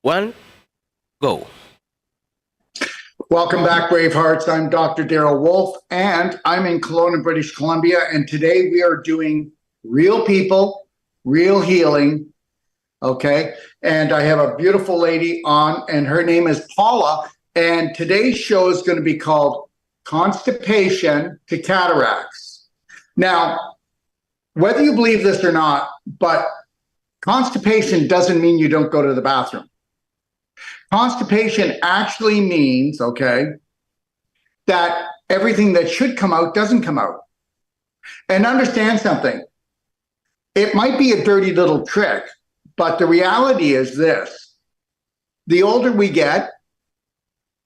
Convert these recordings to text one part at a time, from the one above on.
one, go. Welcome back, Bravehearts. I'm Dr. Daryl Wolf, and I'm in Kelowna, British Columbia. And today we are doing real people, real healing. Okay. And I have a beautiful lady on, and her name is Paula. And today's show is going to be called Constipation to Cataracts. Now, whether you believe this or not, but constipation doesn't mean you don't go to the bathroom. Constipation actually means, okay, that everything that should come out doesn't come out. And understand something. It might be a dirty little trick, but the reality is this. The older we get,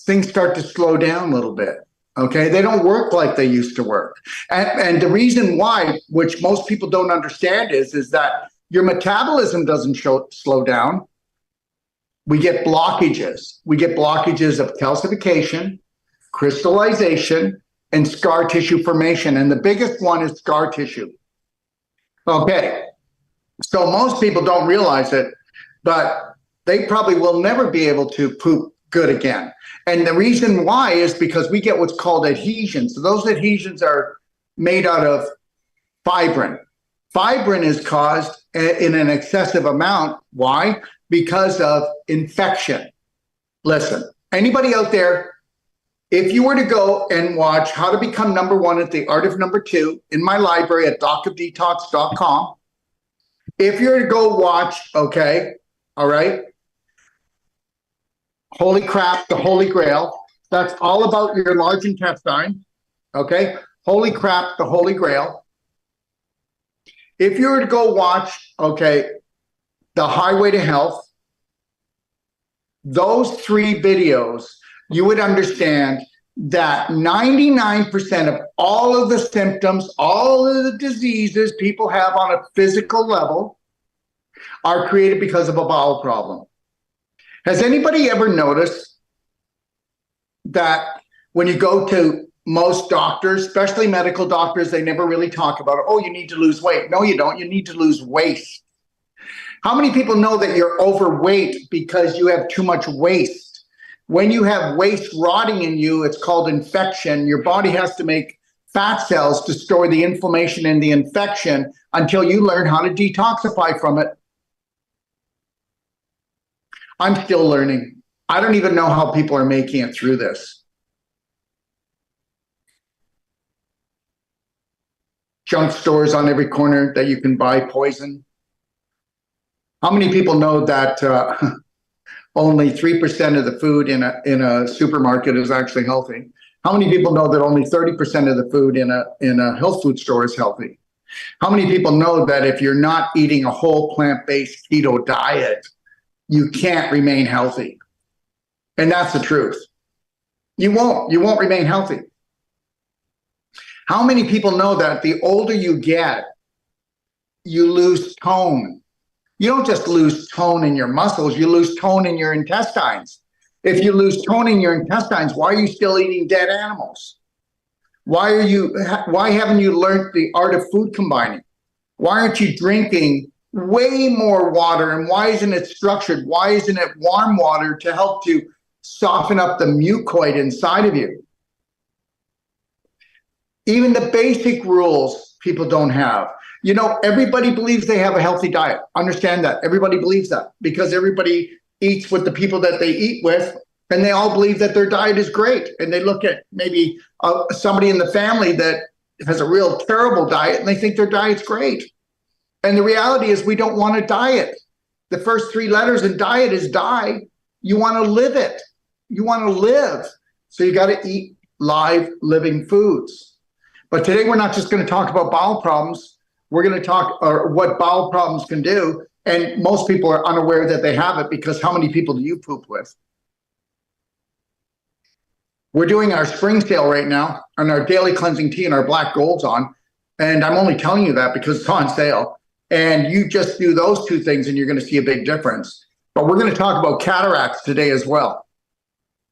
things start to slow down a little bit. Okay, they don't work like they used to work. And the reason why, which most people don't understand, is that your metabolism doesn't slow down. We get blockages. We get blockages of calcification, crystallization, and scar tissue formation. And the biggest one is scar tissue. Okay, so most people don't realize it, but they probably will never be able to poop good again. And the reason why is because we get what's called adhesions. So those adhesions are made out of fibrin. Fibrin is caused in an excessive amount. Why? Because of infection. Listen, anybody out there, if you were to go and watch How to Become Number One at the Art of Number Two in my library at docofdetox.com, if you're to go watch, okay, all right, Holy Crap, the Holy Grail, that's all about your large intestine, okay? Holy Crap, the Holy Grail. If you were to go watch, okay, The Highway to Health, those three videos, you would understand that 99% of all of the symptoms, all of the diseases people have on a physical level are created because of a bowel problem. Has anybody ever noticed that when you go to most doctors, especially medical doctors, they never really talk about it? Oh, you need to lose weight. No, you don't. You need to lose waste. How many people know that you're overweight because you have too much waste? When you have waste rotting in you, it's called infection. Your body has to make fat cells to store the inflammation and the infection until you learn how to detoxify from it. I'm still learning. I don't even know how people are making it through this. Junk stores on every corner that you can buy poison. How many people know that only 3% of the food in a supermarket is actually healthy? How many people know that only 30% of the food in a health food store is healthy? How many people know that if you're not eating a whole plant-based keto diet, you can't remain healthy? And that's the truth. You won't remain healthy. How many people know that the older you get, you lose tone? You don't just lose tone in your muscles, you lose tone in your intestines. If you lose tone in your intestines, why are you still eating dead animals? Why haven't you learned the art of food combining? Why aren't you drinking way more water? And why isn't it structured? Why isn't it warm water to help to soften up the mucoid inside of you? Even the basic rules people don't have. You know, everybody believes they have a healthy diet. Understand that. Everybody believes that because everybody eats with the people that they eat with, and they all believe that their diet is great. And they look at maybe somebody in the family that has a real terrible diet, and they think their diet's great. And the reality is we don't want a diet. The first three letters in diet is die. You want to live it. You want to live. So you got to eat live, living foods. But today we're not just going to talk about bowel problems. We're going to talk what bowel problems can do. And most people are unaware that they have it because how many people do you poop with? We're doing our spring sale right now on our daily cleansing tea and our black gold's on. And I'm only telling you that because it's on sale. And you just do those two things and you're going to see a big difference. But we're going to talk about cataracts today as well.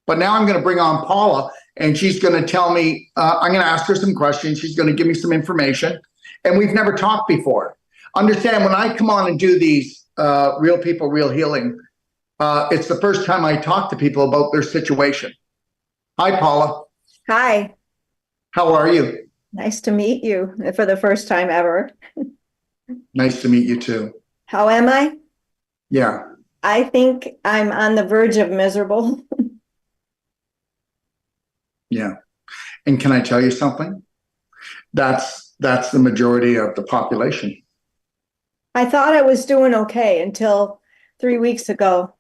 But now I'm going to bring on Paula, and she's going to tell me, I'm going to ask her some questions. She's going to give me some information. And we've never talked before. Understand, when I come on and do these real people, real healing, It's the first time I talk to people about their situation. Hi, Paula. Hi, How are you? nice to meet you for the first time ever. Nice to meet you too. How am I? Yeah, I think I'm on the verge of miserable. yeah. And can I tell you something? That's the majority of the population. I thought I was doing okay until 3 weeks ago,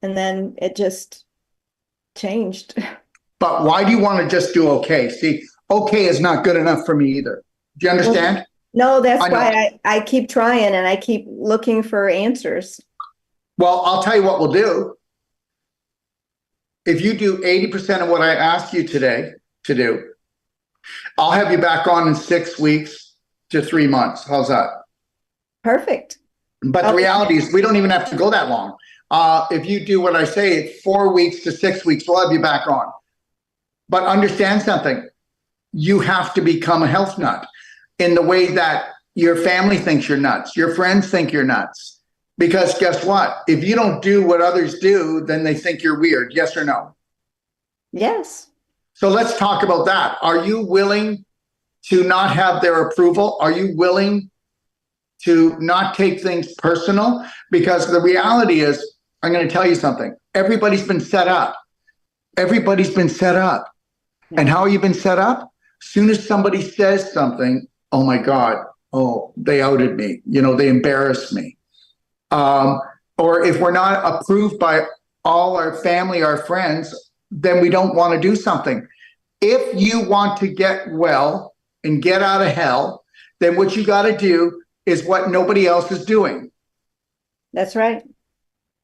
and then it just changed. But why do you want to just do okay? See, okay is not good enough for me either. Do you Well, understand? no, that's I know. why I keep trying and I keep looking for answers. Well, I'll tell you what we'll do. If you do 80% of what I asked you today to do, I'll have you back on in 6 weeks to 3 months. How's that? Perfect. But the reality is we don't even have to go that long. If you do what I say, 4 weeks to 6 weeks, we'll have you back on. But understand something. You have to become a health nut in the way that your family thinks you're nuts. Your friends think you're nuts. Because guess what? If you don't do what others do, then they think you're weird. Yes or no? Yes. So let's talk about that. Are you willing to not have their approval? Are you willing to not take things personal? Because the reality is, I'm going to tell you something. Everybody's been set up. Everybody's been set up. And how have you been set up? As soon as somebody says something, oh my God, oh, they outed me. You know, they embarrassed me. Or if we're not approved by all our family, our friends, then we don't want to do something. If you want to get well and get out of hell, then what you got to do is what nobody else is doing. That's right.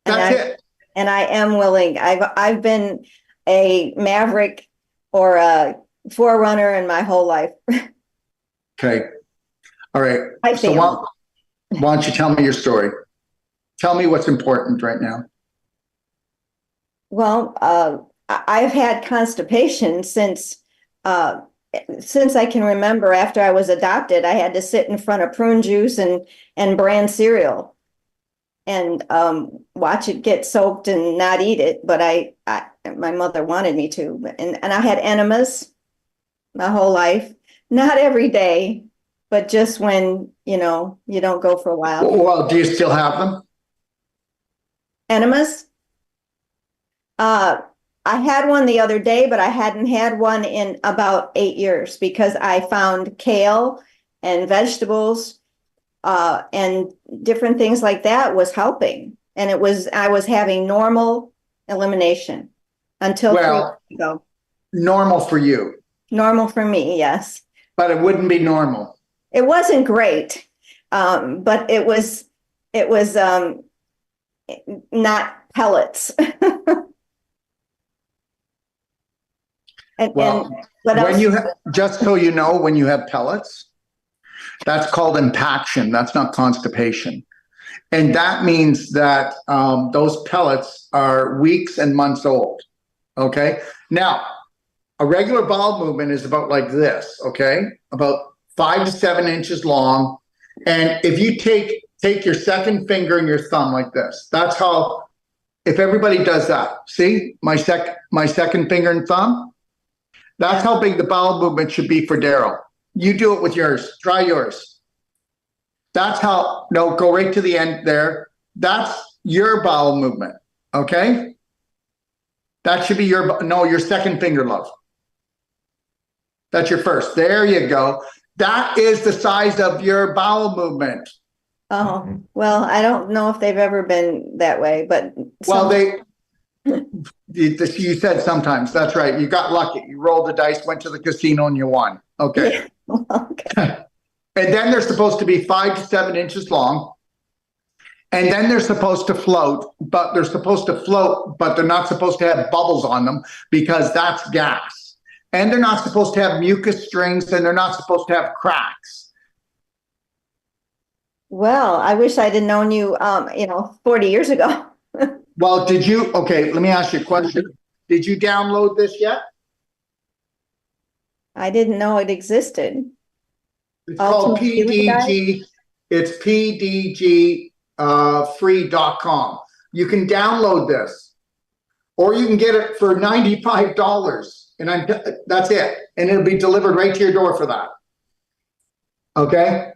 That's it. And I am willing. I've been a maverick or a forerunner in my whole life. Okay. All right. I So why don't you tell me your story? Tell me what's important right now. Well, I've had constipation since I can remember. After I was adopted, I had to sit in front of prune juice and bran cereal and watch it get soaked and not eat it. But my mother wanted me to, and I had enemas my whole life. Not every day, but just when you don't go for a while. Well, do you still have them? Enemas. I had one the other day, but I hadn't had one in about 8 years because I found kale and vegetables and different things like that was helping. And I was having normal elimination until 3 weeks ago. Normal for you. Normal for me, yes. But it wouldn't be normal. It wasn't great, but it was not pellets. And what else? When you just so you know, when you have pellets, that's called impaction. That's not constipation. And that means that those pellets are weeks and months old. Okay. Now, a regular bowel movement is about like this. Okay. About 5 to 7 inches long. And if you take your second finger and your thumb like this, that's how, if everybody does that, see my second finger and thumb, that's how big the bowel movement should be for Daryl. You do it with yours. Try yours. That's how, no, go right to the end there. That's your bowel movement, okay? That should be your second finger, love. That's your first. There you go. That is the size of your bowel movement. Oh, well, I don't know if they've ever been that way, but well, you said sometimes. That's right. You got lucky. You rolled the dice, went to the casino, and you won. Okay. Yeah. Okay. And then they're supposed to be 5 to 7 inches long. And then they're supposed to float, but they're not supposed to have bubbles on them because that's gas. And they're not supposed to have mucus strings, and they're not supposed to have cracks. Well, I wish I'd have known you, 40 years ago. Well, okay, let me ask you a question. Did you download this yet? I didn't know it existed. It's called PDG. It's PDG free.com. You can download this, or you can get it for $95, and that's it, and it'll be delivered right to your door for that. Okay,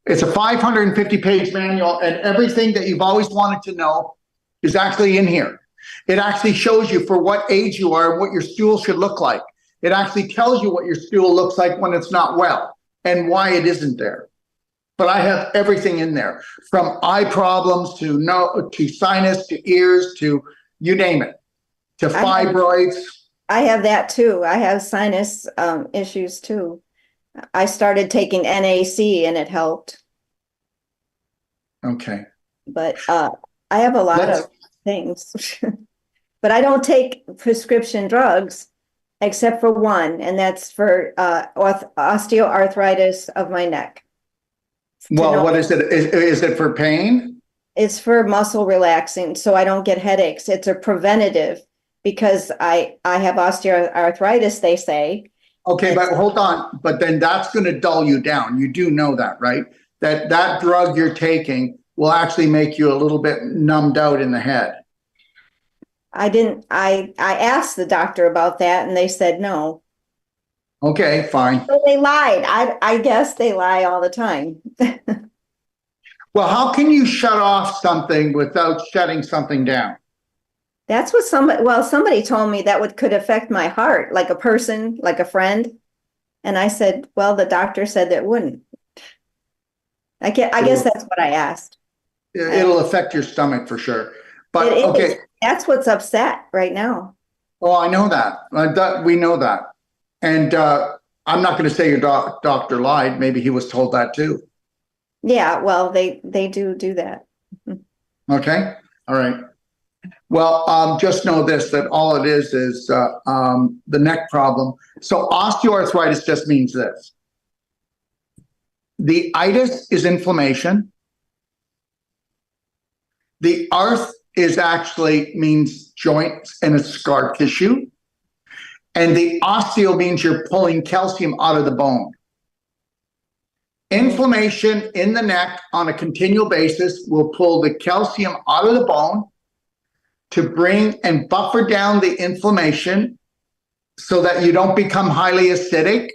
it's a 550-page manual, and everything that you've always wanted to know is actually in here. It actually shows you for what age you are and what your stool should look like. It actually tells you what your stool looks like when it's not well and why it isn't there. But I have everything in there, from eye problems to sinus to ears to you name it, to fibroids. I have that too. I have sinus issues too. I started taking NAC and it helped. Okay. But I have a lot of things. But I don't take prescription drugs except for one, and that's for osteoarthritis of my neck. Well, what is it? Is it for pain? It's for muscle relaxing, so I don't get headaches. It's a preventative because I have osteoarthritis, they say. Okay, but hold on. But then that's going to dull you down. You do know that, right? That drug you're taking will actually make you a little bit numbed out in the head. I asked the doctor about that and they said no. Okay, fine. So they lied. I guess they lie all the time. Well, how can you shut off something without shutting something down? That's what somebody told me that could affect my heart, like a person, like a friend. And I said, well, the doctor said that wouldn't. I guess that's what I asked. It'll affect your stomach for sure. But it okay. Is. That's what's upset right now. Oh, I know that. We know that. And I'm not going to say your doctor lied. Maybe he was told that too. Yeah, well, they do that. Okay. All right. Well, just know this, that all it is the neck problem. So osteoarthritis just means this. The itis is inflammation. The arth is actually means joints and it's scar tissue. And the osteo means you're pulling calcium out of the bone. Inflammation in the neck on a continual basis will pull the calcium out of the bone to bring and buffer down the inflammation so that you don't become highly acidic.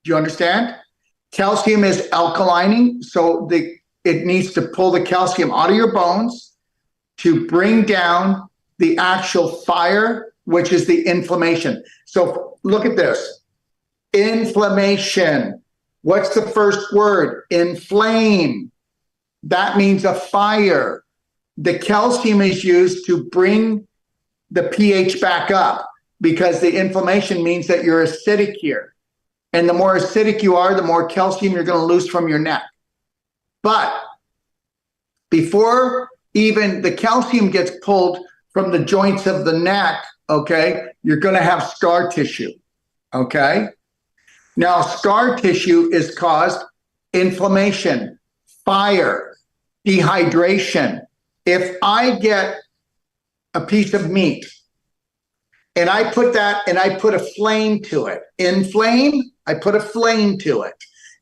Do you understand? Calcium is alkalining, so it needs to pull the calcium out of your bones to bring down the actual fire, which is the inflammation. So look at this. Inflammation. What's the first word? Inflame. That means a fire. The calcium is used to bring the pH back up because the inflammation means that you're acidic here. And the more acidic you are, the more calcium you're going to lose from your neck. But before even the calcium gets pulled from the joints of the neck, okay, you're going to have scar tissue, okay? Now, scar tissue is caused inflammation, fire, dehydration. If I get a piece of meat and I put a flame to it, inflame, I put a flame to it.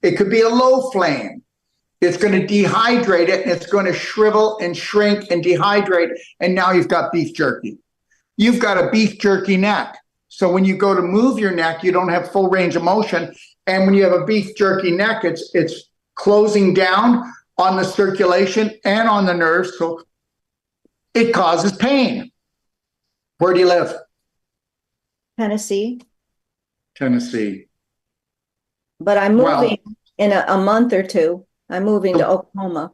It could be a low flame. It's going to dehydrate it and it's going to shrivel and shrink and dehydrate. And now you've got beef jerky. You've got a beef jerky neck. So when you go to move your neck, you don't have full range of motion. And when you have a beef jerky neck, it's closing down on the circulation and on the nerves. So it causes pain. Where do you live? Tennessee. Tennessee. But I'm moving in a month or two. I'm moving to Oklahoma.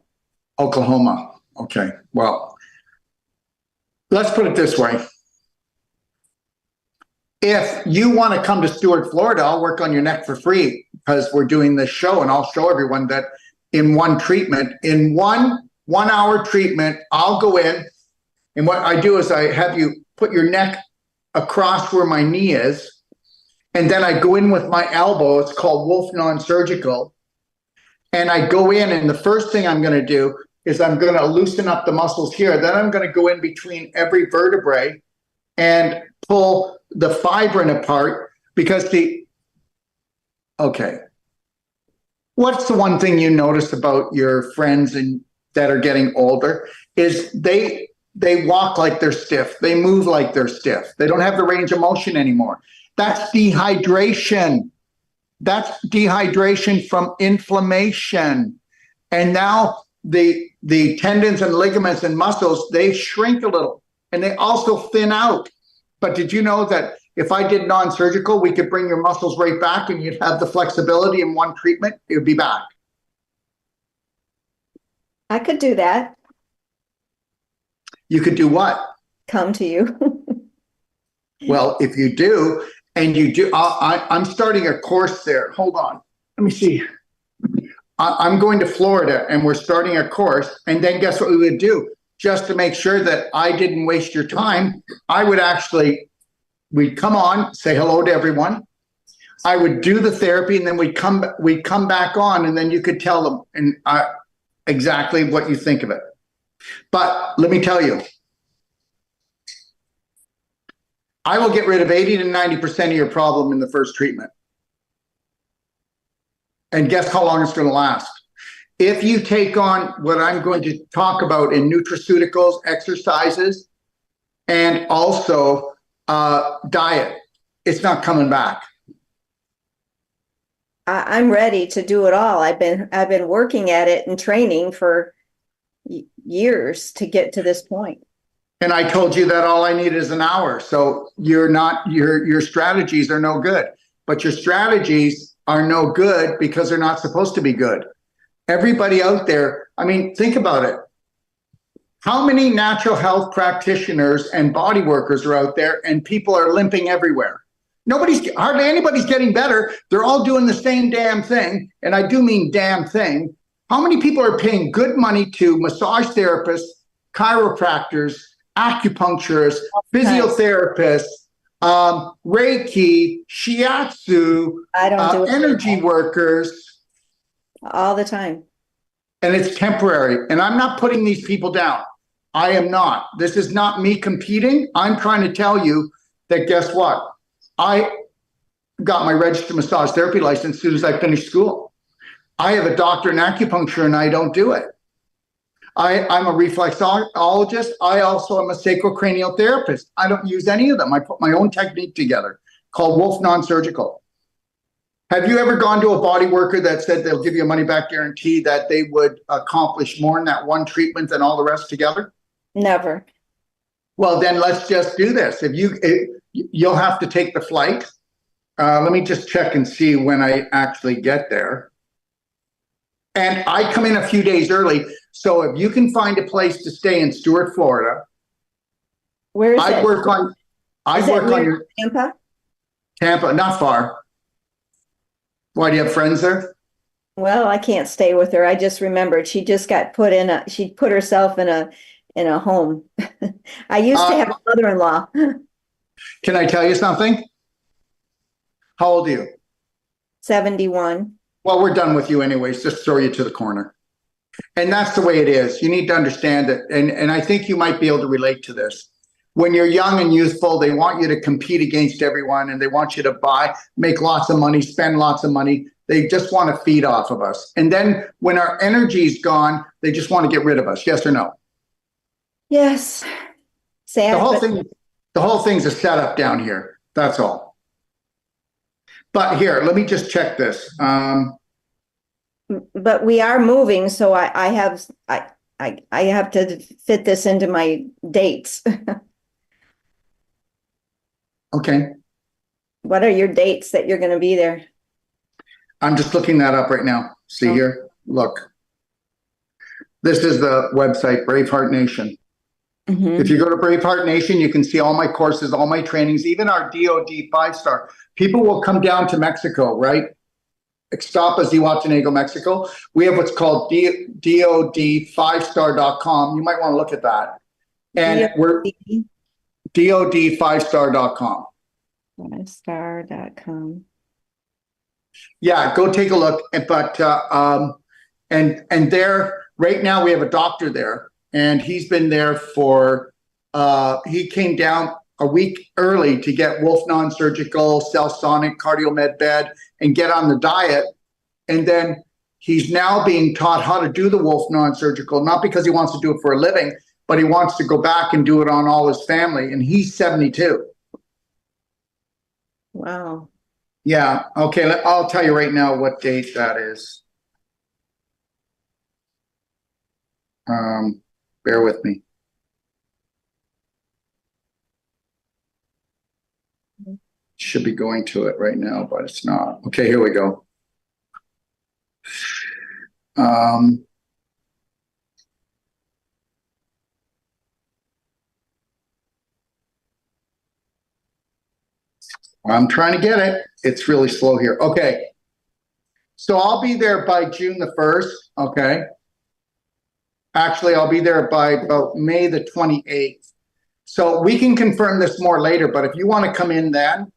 Oklahoma. Okay. Well, let's put it this way. If you want to come to Stuart, Florida, I'll work on your neck for free because we're doing this show and I'll show everyone that in one treatment, in one 1 hour treatment, I'll go in and what I do is I have you put your neck across where my knee is. And then I go in with my elbow. It's called Wolf Non-Surgical. And I go in and the first thing I'm going to do is I'm going to loosen up the muscles here. Then I'm going to go in between every vertebrae and pull the fibrin apart because okay. What's the one thing you notice about your friends that are getting older is they walk like they're stiff. They move like they're stiff. They don't have the range of motion anymore. That's dehydration. That's dehydration from inflammation. And now the tendons and ligaments and muscles, they shrink a little and they also thin out. But did you know that if I did non-surgical, we could bring your muscles right back and you'd have the flexibility in one treatment, it would be back. I could do that. You could do what? Come to you. Well, if you do, and you do, I'm starting a course there. Hold on. Let me see. I'm going to Florida and we're starting a course. And then guess what we would do? Just to make sure that I didn't waste your time, I would actually, we'd come on, say hello to everyone. I would do the therapy and then we'd come back on and then you could tell them and exactly what you think of it. But let me tell you, I will get rid of 80 to 90% of your problem in the first treatment. And guess how long it's going to last? If you take on what I'm going to talk about in nutraceuticals, exercises, and also diet, it's not coming back. I'm ready to do it all. I've been working at it and training for years to get to this point. And I told you that all I need is an hour. So your strategies are no good. But your strategies are no good because they're not supposed to be good. Everybody out there, I mean, think about it. How many natural health practitioners and body workers are out there and people are limping everywhere? Hardly anybody's getting better. They're all doing the same damn thing. And I do mean damn thing. How many people are paying good money to massage therapists, chiropractors, acupuncturists, physiotherapists, Reiki, shiatsu, I don't do it energy workers all the time. And it's temporary. And I'm not putting these people down. I am not. This is not me competing. I'm trying to tell you that guess what? I got my registered massage therapy license as soon as I finished school. I have a doctor in acupuncture and I don't do it. I'm a reflexologist. I also am a sacrocranial therapist. I don't use any of them. I put my own technique together called Wolf Non-Surgical. Have you ever gone to a body worker that said they'll give you a money back guarantee that they would accomplish more in that one treatment than all the rest together? Never. Well, then let's just do this. You'll have to take the flight. Let me just check and see when I actually get there. And I come in a few days early. So if you can find a place to stay in Stuart, Florida, where is I'd it? work on your Tampa? Tampa, not far. Why, do you have friends there? Well, I can't stay with her. I just remembered she just got she put herself in a home. I used to have a mother-in-law. Can I tell you something? How old are you? 71. Well, we're done with you anyways. Just throw you to the corner. And that's the way it is. You need to understand it. And I think you might be able to relate to this. When you're young and youthful, they want you to compete against everyone and they want you to make lots of money, spend lots of money. They just want to feed off of us. And then when our energy's gone, they just want to get rid of us. Yes or no? Yes. Sad. The whole thing's a setup down here. That's all. But here, let me just check this. But we are moving, so I have to fit this into my dates. Okay. What are your dates that you're going to be there? I'm just looking that up right now. See here? Look. This is the website, Braveheart Nation. Mm-hmm. If you go to Braveheart Nation, you can see all my courses, all my trainings, even our DOD 5-star. People will come down to Mexico, right? Ixtapa, Zihuatanejo, Mexico. We have what's called DOD5star.com. You might want to look at that. And we're DOD5star.com. 5star.com. Yeah, go take a look. But and there right now we have a doctor there, and he's been there for he came down a week early to get Wolf Non-Surgical, Cellsonic, CardioMed Bed, and get on the diet. And then he's now being taught how to do the Wolf Non-Surgical, not because he wants to do it for a living, but he wants to go back and do it on all his family, and he's 72. Wow. Yeah, okay, I'll tell you right now what date that is. Bear with me. Should be going to it right now, but it's not. Okay, here we go. I'm trying to get it. It's really slow here. Okay. So I'll be there by June the 1st. Okay. Actually, I'll be there by about May the 28th. So we can confirm this more later, but if you want to come in then,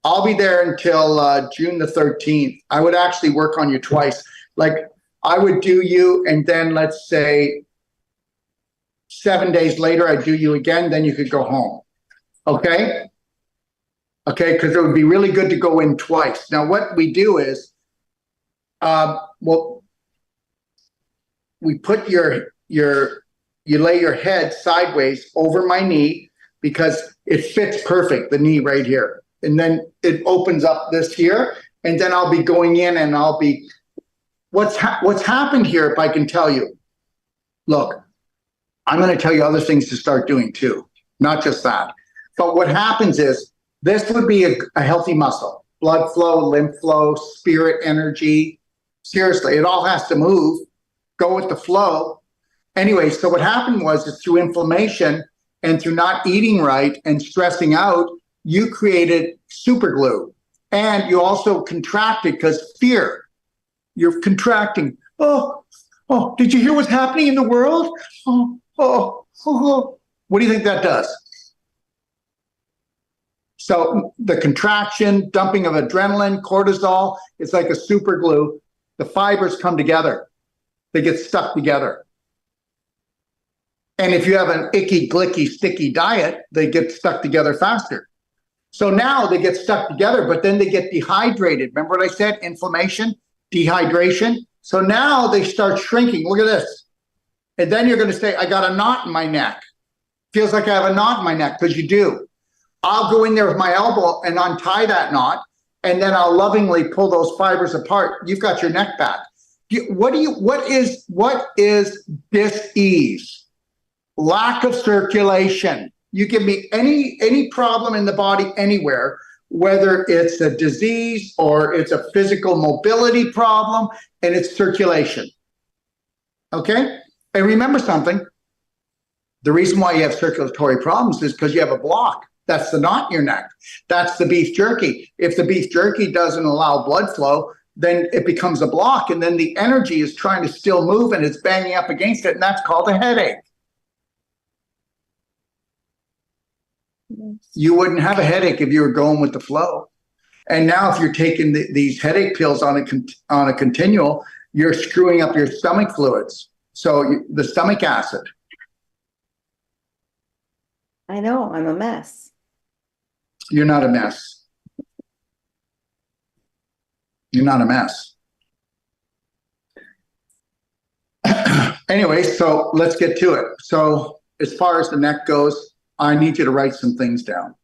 I'll be there until June the 13th. I would actually work on you twice. Like I would do you, and then let's say 7 days later, I'd do you again, then you could go home. Okay? Okay, because it would be really good to go in twice. Now, what we do is, well, we put you lay your head sideways over my knee because it fits perfect, the knee right here. And then it opens up this here, and then I'll be going in and I'll be, what's happened here, if I can tell you. Look, I'm going to tell you other things to start doing too, not just that. But what happens is, this would be a healthy muscle, blood flow, lymph flow, spirit energy. Seriously, it all has to move, go with the flow. Anyway, so what happened was is through inflammation and through not eating right and stressing out, you created super glue. And you also contracted because fear. You're contracting. Oh, did you hear what's happening in the world? Oh. What do you think that does? So the contraction, dumping of adrenaline, cortisol, it's like a super glue. The fibers come together. They get stuck together. And if you have an icky, glicky, sticky diet, they get stuck together faster. So now they get stuck together, but then they get dehydrated. Remember what I said? Inflammation, dehydration. So now they start shrinking. Look at this. And then you're going to say, I got a knot in my neck. Feels like I have a knot in my neck, because you do. I'll go in there with my elbow and untie that knot, and then I'll lovingly pull those fibers apart. You've got your neck back. What is dis-ease? Lack of circulation. You give me any problem in the body anywhere, whether it's a disease or it's a physical mobility problem, and it's circulation. Okay? And remember something. The reason why you have circulatory problems is because you have a block. That's the knot in your neck. That's the beef jerky. If the beef jerky doesn't allow blood flow, then it becomes a block, and then the energy is trying to still move and it's banging up against it, and that's called a headache. Yes. You wouldn't have a headache if you were going with the flow. And now if you're taking these headache pills on a continual, you're screwing up your stomach fluids. So the stomach acid. I know, I'm a mess. You're not a mess. You're not a mess. Anyway, so let's get to it. So as far as the neck goes, I need you to write some things down.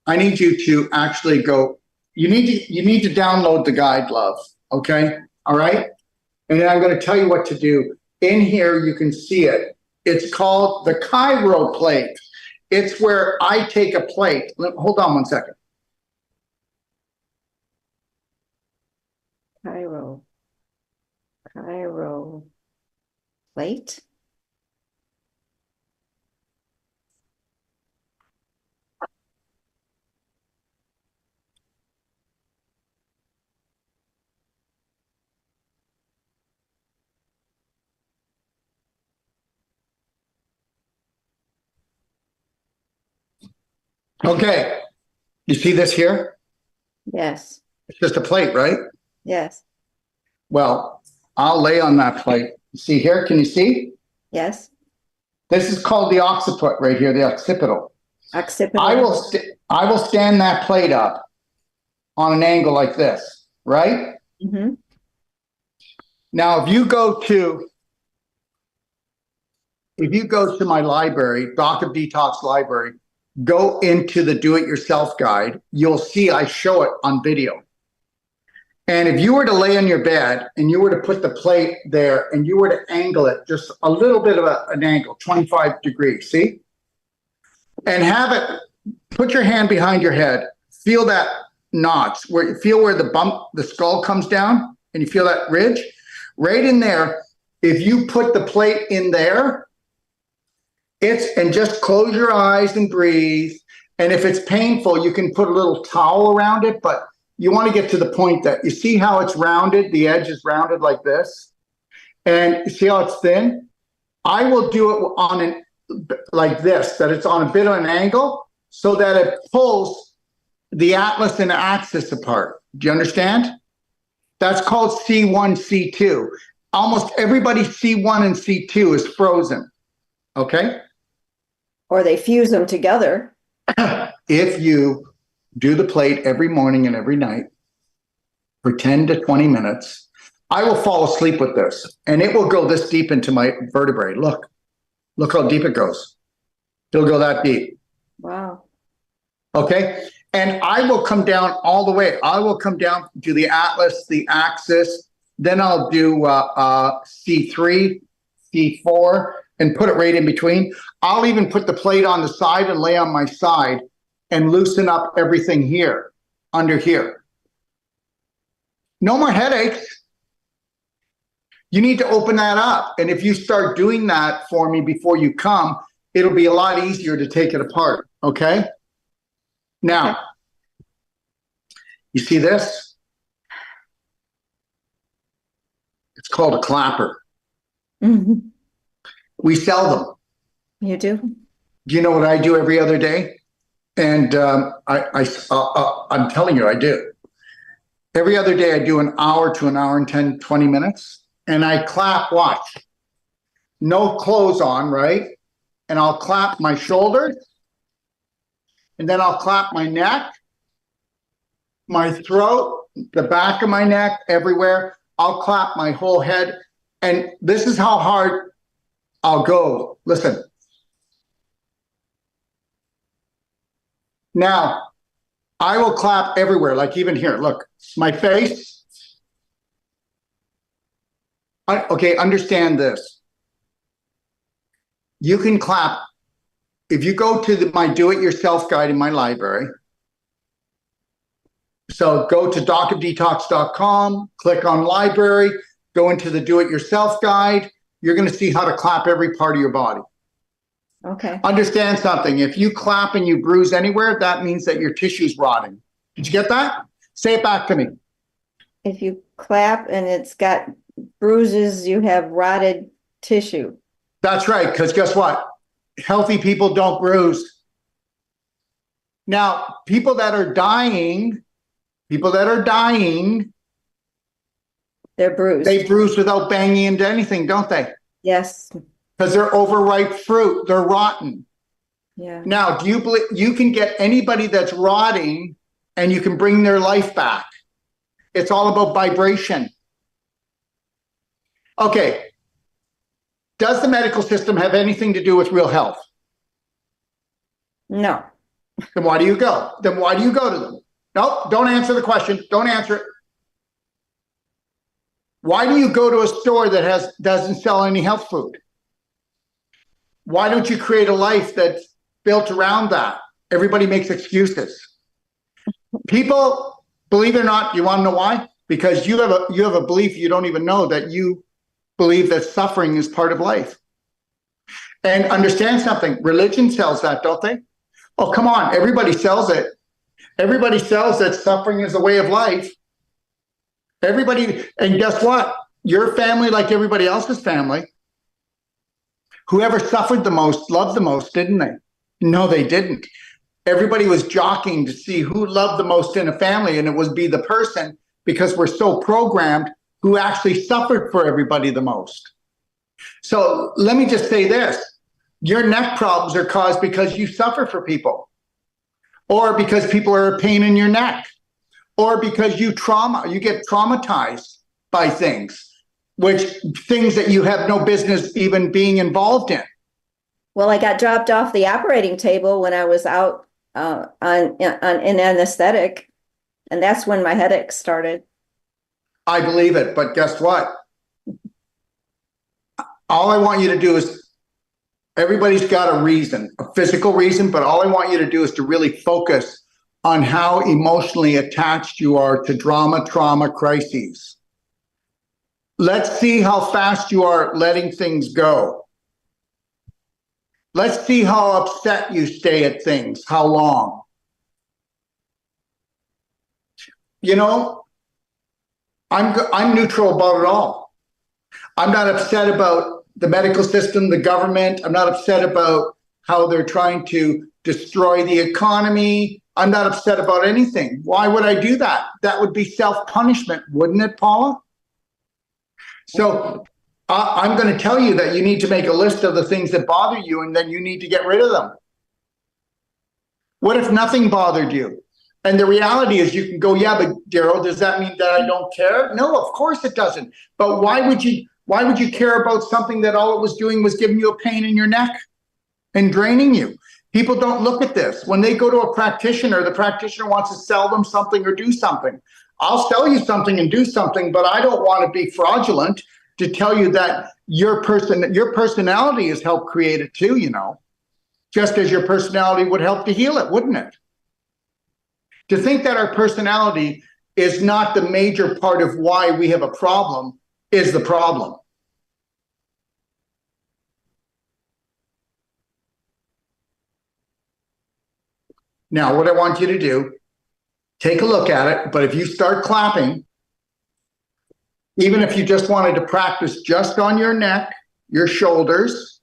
I need you to actually go, you need to download the guide, love. Okay? All right? And then I'm going to tell you what to do. In here, you can see it. It's called the Chiro plate. It's where I take a plate. Hold on one second. Chiro plate. Okay. You see this here? Yes. It's just a plate, right? Yes. Well, I'll lay on that plate. See here? Can you see? Yes. This is called the occiput right here, the occipital. Occipital. I will stand that plate up on an angle like this, right? Mm-hmm. Now, if you go to if you go to my library, Doc of Detox library, go into the do-it-yourself guide, you'll see I show it on video. And if you were to lay on your bed and you were to put the plate there and you were to angle it just a little bit of an angle, 25 degrees, see? And have it, put your hand behind your head, feel that knots, feel where the skull comes down, and you feel that ridge? Right in there, if you put the plate in there, and just close your eyes and breathe. And if it's painful, you can put a little towel around it, but you want to get to the point that you see how it's rounded, the edge is rounded like this, and you see how it's thin? I will do it on like this, that it's on a bit of an angle so that it pulls the atlas and axis apart. Do you understand? That's called C1, C2. Almost everybody's C1 and C2 is frozen. Okay? Or they fuse them together. If you do the plate every morning and every night for 10 to 20 minutes, I will fall asleep with this, and it will go this deep into my vertebrae. Look how deep it goes. It'll go that deep. Wow. Okay. And I will come down all the way. I will come down to the atlas, the axis. Then I'll do C3, C4, and put it right in between. I'll even put the plate on the side and lay on my side and loosen up everything here, under here. No more headaches. You need to open that up. And if you start doing that for me before you come, it'll be a lot easier to take it apart, okay? Now, you see this? It's called a clapper. Mm-hmm. We sell them. You do? Do you know what I do every other day? And I'm telling you, I do. Every other day, I do an hour to an hour and 10, 20 minutes. And I clap, watch. No clothes on, right? And I'll clap my shoulders. And then I'll clap my neck, my throat, the back of my neck, everywhere. I'll clap my whole head. And this is how hard I'll go. Listen. Now, I will clap everywhere, like even here. Look, my face. Okay, understand this. You can clap. If you go to my do-it-yourself guide in my library, so go to docofdetox.com, click on library, go into the do-it-yourself guide. You're going to see how to clap every part of your body. Okay. Understand something. If you clap and you bruise anywhere, that means that your tissue's rotting. Did you get that? Say it back to me. If you clap and it's got bruises, you have rotted tissue. That's right, because guess what? Healthy people don't bruise. Now, people that are dying, They're bruised. they bruise without banging into anything, don't they? Yes. Because they're overripe fruit. They're rotten. Yeah. Now, do you believe you can get anybody that's rotting and you can bring their life back? It's all about vibration. Okay. Does the medical system have anything to do with real health? No. Then why do you go? Then why do you go to them? Nope, don't answer the question. Don't answer it. Why do you go to a store that doesn't sell any health food? Why don't you create a life that's built around that? Everybody makes excuses. People, believe it or not, you want to know why? Because you have a belief you don't even know, that you believe that suffering is part of life. And understand something, religion sells that, don't they? Oh, come on, everybody sells it. Everybody sells that suffering is a way of life. Everybody, and guess what? Your family, like everybody else's family, whoever suffered the most loved the most, didn't they? No, they didn't. Everybody was jockeying to see who loved the most in a family, and it would be the person, because we're so programmed, who actually suffered for everybody the most. So let me just say this. Your neck problems are caused because you suffer for people, or because people are a pain in your neck, or because you get traumatized by things that you have no business even being involved in. Well, I got dropped off the operating table when I was out in anesthetic, and that's when my headache started. I believe it, but guess what? All I want you to do is, everybody's got a reason, a physical reason, but all I want you to do is to really focus on how emotionally attached you are to drama, trauma, crises. Let's see how fast you are letting things go. Let's see how upset you stay at things, how long. You know, I'm neutral about it all. I'm not upset about the medical system, the government. I'm not upset about how they're trying to destroy the economy. I'm not upset about anything. Why would I do that? That would be self-punishment, wouldn't it, Paula? So I'm going to tell you that you need to make a list of the things that bother you, and then you need to get rid of them. What if nothing bothered you? And the reality is you can go, yeah, but Daryl, does that mean that I don't care? No, of course it doesn't. But why would you care about something that all it was doing was giving you a pain in your neck and draining you? People don't look at this. When they go to a practitioner, the practitioner wants to sell them something or do something. I'll sell you something and do something, but I don't want to be fraudulent to tell you that your personality has helped create it too, you know, just as your personality would help to heal it, wouldn't it? To think that our personality is not the major part of why we have a problem is the problem. Now, what I want you to do, take a look at it, but if you start clapping, even if you just wanted to practice just on your neck, your shoulders,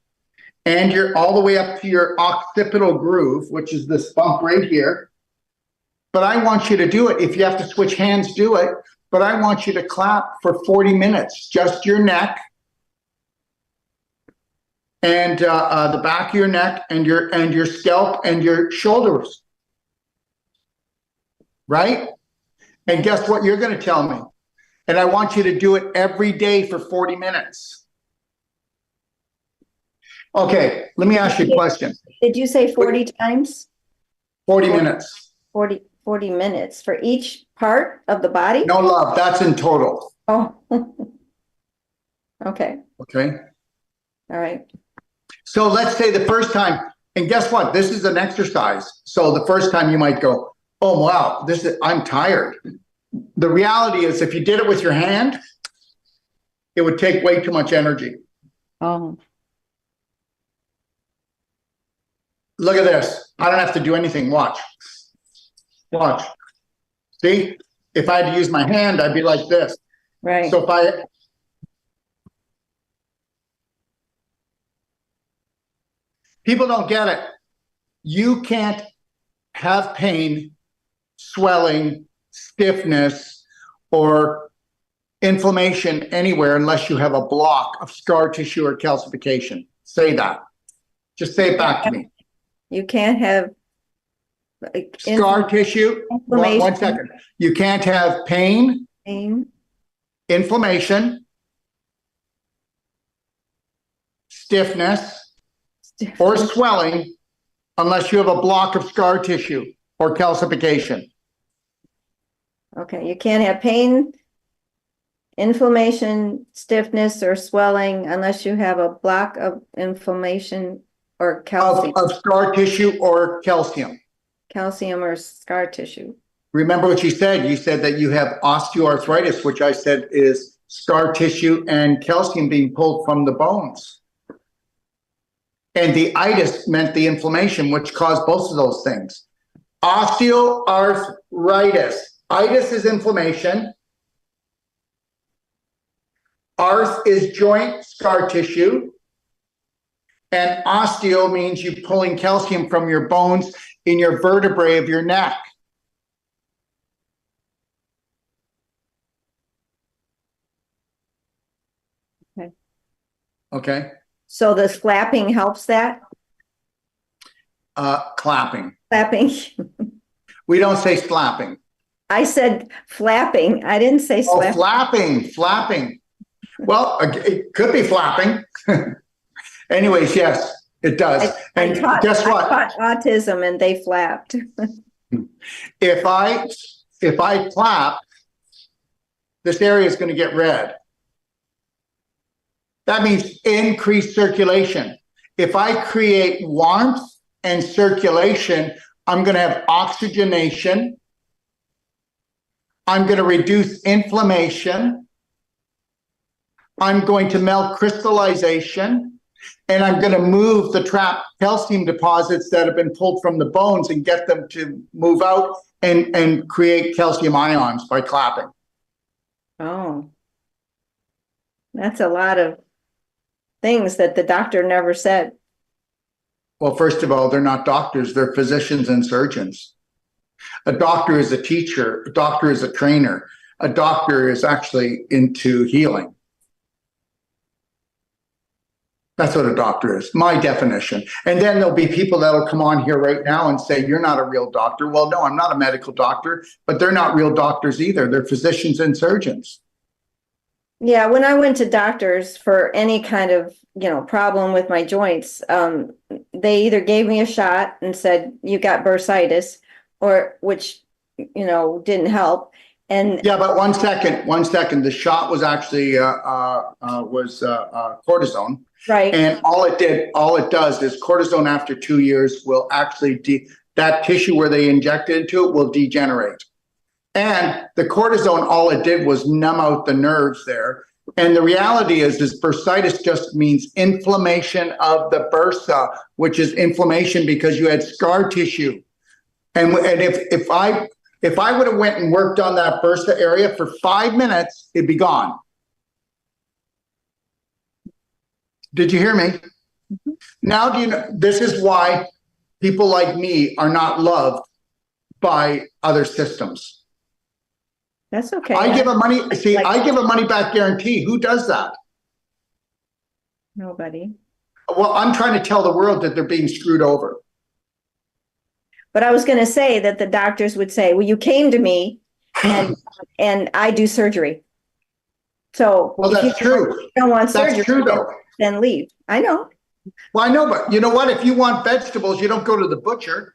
and you're all the way up to your occipital groove, which is this bump right here. But I want you to do it. If you have to switch hands, do it. But I want you to clap for 40 minutes, just your neck and the back of your neck and your scalp and your shoulders. Right? And guess what you're going to tell me? And I want you to do it every day for 40 minutes. Okay, let me ask you a question. Did you say 40 times? 40 minutes. 40 minutes for each part of the body? No, love, that's in total. Oh. Okay. Okay. All right. So let's say the first time, and guess what? This is an exercise. So the first time you might go, oh, wow, I'm tired. The reality is if you did it with your hand, it would take way too much energy. Oh. Look at this. I don't have to do anything. Watch. Watch. See? If I had to use my hand, I'd be like this. Right. So if people don't get it. You can't have pain, swelling, stiffness, or inflammation anywhere unless you have a block of scar tissue or calcification. Say that. Just say it back to me. You can't have Scar tissue. One second. You can't have pain, inflammation, stiffness, or swelling unless you have a block of scar tissue or calcification. Okay, you can't have pain, inflammation, stiffness, or swelling unless you have a block of inflammation or calcium. Of scar tissue or calcium. Calcium or scar tissue. Remember what you said? You said that you have osteoarthritis, which I said is scar tissue and calcium being pulled from the bones. And the itis meant the inflammation, which caused both of those things. Osteoarthritis. Itis is inflammation. Arth is joint scar tissue. And osteo means you pulling calcium from your bones in your vertebrae of your neck. Okay. Okay. So the slapping helps that? Clapping. Clapping. We don't say slapping. I said flapping. I didn't say Oh, slapping. flapping. Well, it could be flapping. Anyways, yes. It does. I And taught, guess I what? taught autism and they flapped. If I clap, this area is going to get red. That means increased circulation. If I create warmth and circulation, I'm going to have oxygenation. I'm going to reduce inflammation. I'm going to melt crystallization. And I'm going to move the trapped calcium deposits that have been pulled from the bones and get them to move out and create calcium ions by clapping. Oh, that's a lot of things that the doctor never said. Well, first of all, they're not doctors, they're physicians and surgeons. A doctor is a teacher, a doctor is a trainer, a doctor is actually into healing. That's what a doctor is, my definition. And then there'll be people that'll come on here right now and say, you're not a real doctor. Well, no, I'm not a medical doctor, but they're not real doctors either. They're physicians and surgeons. Yeah, when I went to doctors for any kind of, problem with my joints, they either gave me a shot and said, you got bursitis, or which, didn't help. And yeah, but one second. The shot was actually cortisone. right. And all it does is cortisone after 2 years will actually, that tissue where they injected into it will degenerate. And the cortisone, all it did was numb out the nerves there. And the reality is bursitis just means inflammation of the bursa, which is inflammation because you had scar tissue. And if I would have went and worked on that bursa area for 5 minutes, it'd be gone. Did you hear me? Mm-hmm. Now, do you know, this is why people like me are not loved by other systems. That's okay. I give a money back guarantee. Who does that? Nobody. Well, I'm trying to tell the world that they're being screwed over. But I was going to say that the doctors would say, well, you came to me and I do surgery. So well, that's true. You don't want surgery, that's true, though. Then leave. I know. Well, I know, but you know what? If you want vegetables, you don't go to the butcher.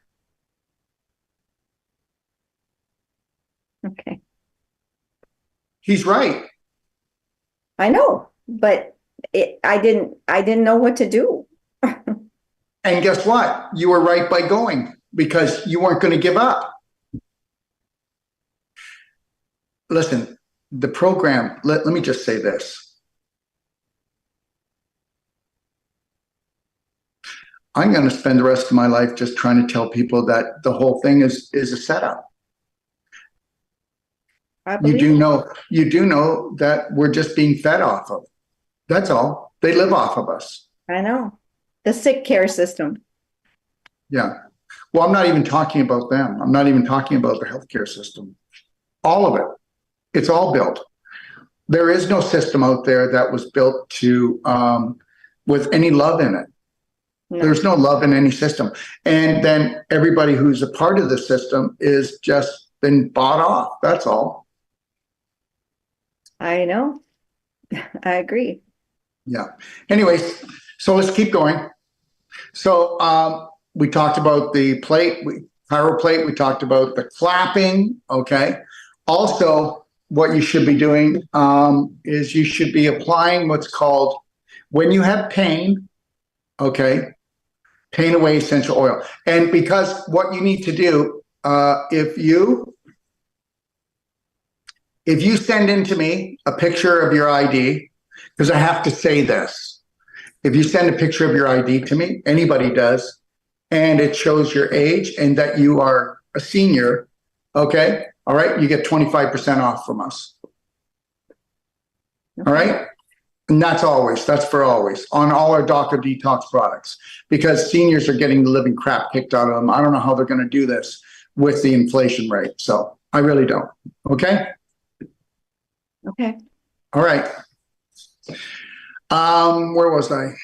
Okay. He's right. I know, but I didn't know what to do. And guess what? You were right by going because you weren't going to give up. Listen, the program, let me just say this. I'm going to spend the rest of my life just trying to tell people that the whole thing is a setup. You do know that we're just being fed off of. That's all. They live off of us. I know. The sick care system. Yeah. Well, I'm not even talking about them. I'm not even talking about the healthcare system. All of it. It's all built. There is no system out there that was built to with any love in it. No. There's no love in any system. And then everybody who's a part of the system is just been bought off. That's all. I know. I agree. Yeah. Anyways, so let's keep going. So we talked about the plate, pyroplate. We talked about the clapping. Okay. Also, what you should be doing is you should be applying what's called, when you have pain, okay, pain away essential oil. And because what you need to do, if you send in to me a picture of your ID, because I have to say this, if you send a picture of your ID to me, anybody does, and it shows your age and that you are a senior, okay, all right, you get 25% off from us. All right? And that's for always, on all our Doctor Detox products, because seniors are getting the living crap kicked out of them. I don't know how they're going to do this with the inflation rate. So I really don't. Okay? Okay. All right. Where was I?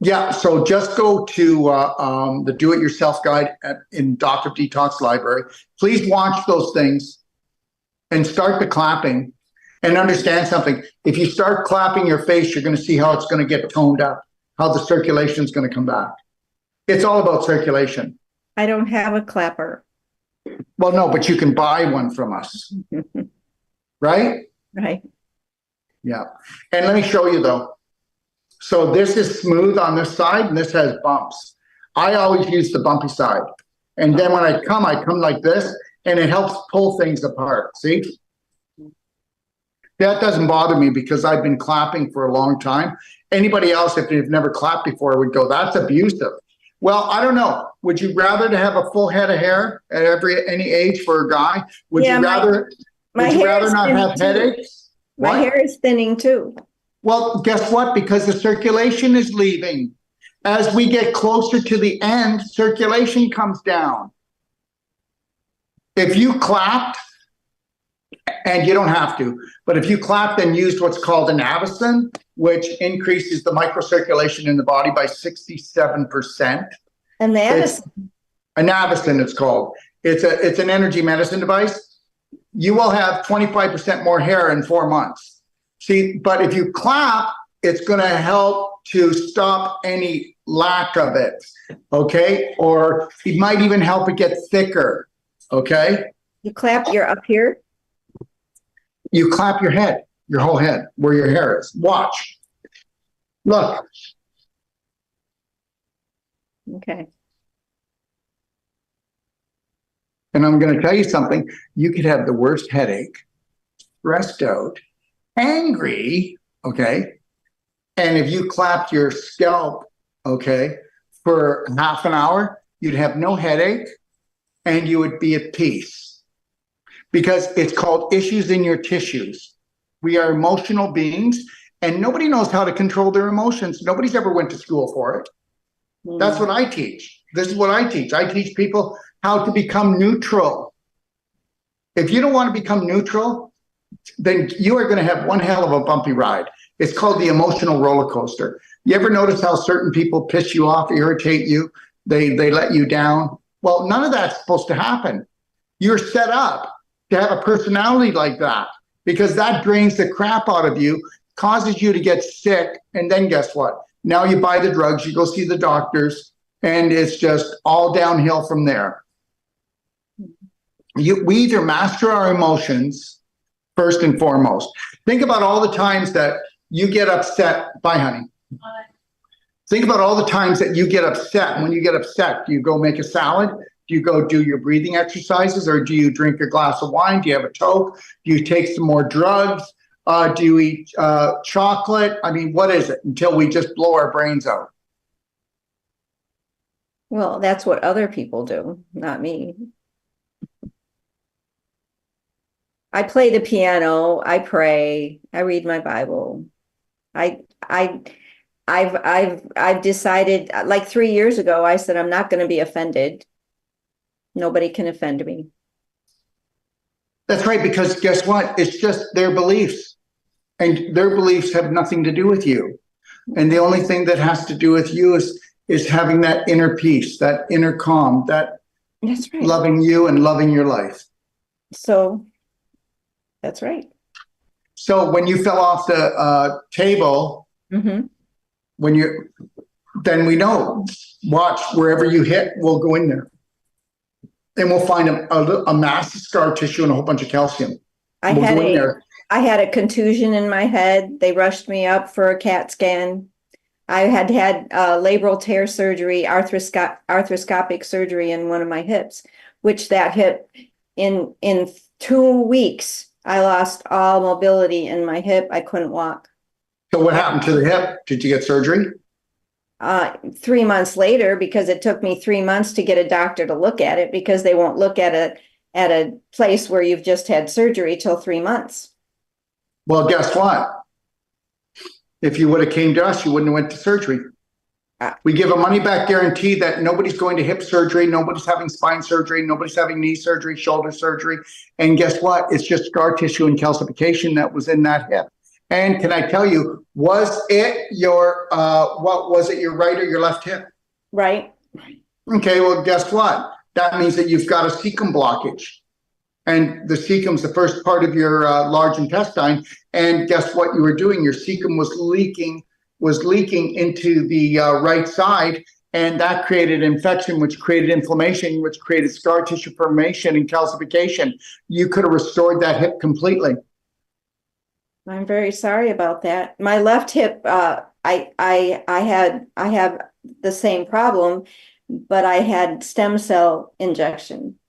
Yeah, so just go to the Do-It-Yourself Guide in Doctor Detox Library. Please watch those things and start the clapping and understand something. If you start clapping your face, you're going to see how it's going to get toned up, how the circulation is going to come back. It's all about circulation. I don't have a clapper. Well, no, but you can buy one from us, right? Right. Yeah. And let me show you though. So this is smooth on this side and this has bumps. I always use the bumpy side. And then when I come like this and it helps pull things apart. See? That doesn't bother me because I've been clapping for a long time. Anybody else, if they've never clapped before, would go, that's abusive. Well, I don't know. Would you rather to have a full head of hair at any age for a guy? Would you rather not have headaches? My hair is thinning too. Well, guess what? Because the circulation is leaving. As we get closer to the end, circulation comes down. If you clapped, and you don't have to, but if you clapped and used what's called an Avicin, which increases the microcirculation in the body by 67%. And the Avicin? An Avicin, it's called. It's an energy medicine device. You will have 25% more hair in 4 months. See, but if you clap, it's going to help to stop any lack of it, okay? Or it might even help it get thicker, okay? You clap, you're up here? You clap your head, your whole head, where your hair is. Watch. Look. Okay. And I'm going to tell you something. You could have the worst headache, stressed out, angry, okay? And if you clapped your scalp, okay, for half an hour, you'd have no headache and you would be at peace. Because it's called issues in your tissues. We are emotional beings and nobody knows how to control their emotions. Nobody's ever went to school for it. That's what I teach. This is what I teach. I teach people how to become neutral. If you don't want to become neutral, then you are going to have one hell of a bumpy ride. It's called the emotional roller coaster. You ever notice how certain people piss you off, irritate you? They let you down? Well, none of that's supposed to happen. You're set up to have a personality like that because that drains the crap out of you, causes you to get sick, and then guess what? Now you buy the drugs, you go see the doctors, and it's just all downhill from there. We either master our emotions first and foremost. Think about all the times that you get upset. Bye, honey. Bye. Think about all the times that you get upset. And when you get upset, do you go make a salad? Do you go do your breathing exercises, or do you drink a glass of wine? Do you have a Coke? Do you take some more drugs? Do you eat chocolate? I mean, what is it until we just blow our brains out? Well, that's what other people do, not me. I play the piano, I pray, I read my Bible. I've decided, like 3 years ago, I said, I'm not going to be offended. Nobody can offend me. That's right, because guess what? It's just their beliefs. And their beliefs have nothing to do with you. And the only thing that has to do with you is having that inner peace, that inner calm, that that's right. Loving you and loving your life. So, that's right. So when you fell off the table, then we know, watch, wherever you hit, we'll go in there. And we'll find a mass of scar tissue and a whole bunch of calcium. I had a contusion in my head. They rushed me up for a CAT scan. I had labral tear surgery, arthroscopic surgery in one of my hips, which that hip, in 2 weeks, I lost all mobility in my hip. I couldn't walk. So what happened to the hip? Did you get surgery? 3 months later, because it took me 3 months to get a doctor to look at it, because they won't look at a place where you've just had surgery till 3 months. Well, guess what? If you would have came to us, you wouldn't have went to surgery. We give a money back guarantee that nobody's going to hip surgery, nobody's having spine surgery, nobody's having knee surgery, shoulder surgery. And guess what? It's just scar tissue and calcification that was in that hip. And can I tell you, was it your your right or your left hip? Right. Okay, well, guess what? That means that you've got a cecum blockage. And the cecum's the first part of your large intestine. And guess what you were doing? Your cecum was leaking into the right side. and that created infection, which created inflammation, which created scar tissue formation and calcification. You could have restored that hip completely. I'm very sorry about that. My left hip, I have the same problem, but I had stem cell injection.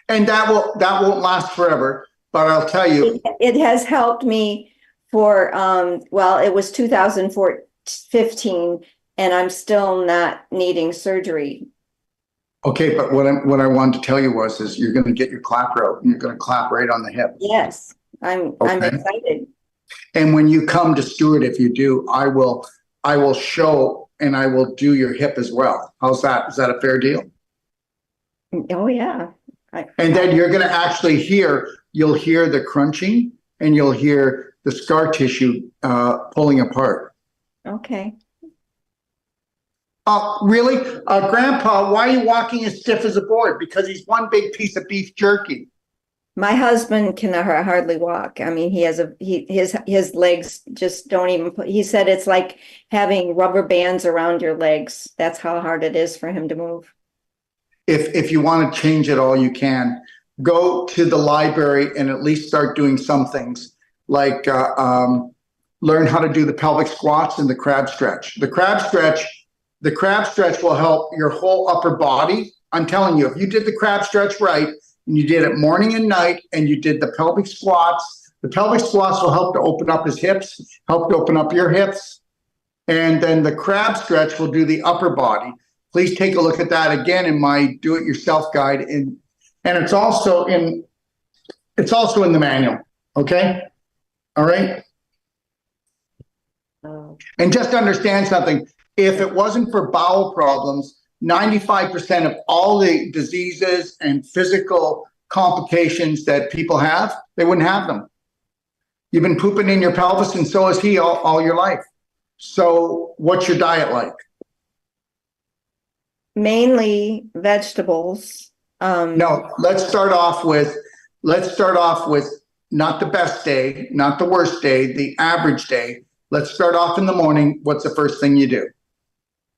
And that won't last forever. But I'll tell you, It has helped me for, well, it was 2015, and I'm still not needing surgery. okay, but what I wanted to tell you is you're going to get your clapper out and you're going to clap right on the hip. Yes, I'm excited. And when you come to Stewart, if you do, I will show and I will do your hip as well. How's that? Is that a fair deal? Oh, yeah. And then you're going to you'll hear the crunching and you'll hear the scar tissue pulling apart. Okay. Really? Grandpa, why are you walking as stiff as a board? Because he's one big piece of beef jerky. My husband can hardly walk. I mean, his legs just don't even he said it's like having rubber bands around your legs. That's how hard it is for him to move. If you want to change it all, you can. Go to the library and at least start doing some things like learn how to do the pelvic squats and the crab stretch. The crab stretch will help your whole upper body. I'm telling you, if you did the crab stretch right, and you did it morning and night, and you did the pelvic squats will help to open up his hips, help to open up your hips. And then the crab stretch will do the upper body. Please take a look at that again in my do-it-yourself guide. And it's also in the manual. Okay? All right? And just understand something. If it wasn't for bowel problems, 95% of all the diseases and physical complications that people have, they wouldn't have them. You've been pooping in your pelvis, and so has he all your life. So what's your diet like? Mainly vegetables. No, let's start off with not the best day, not the worst day, the average day. Let's start off in the morning. What's the first thing you do?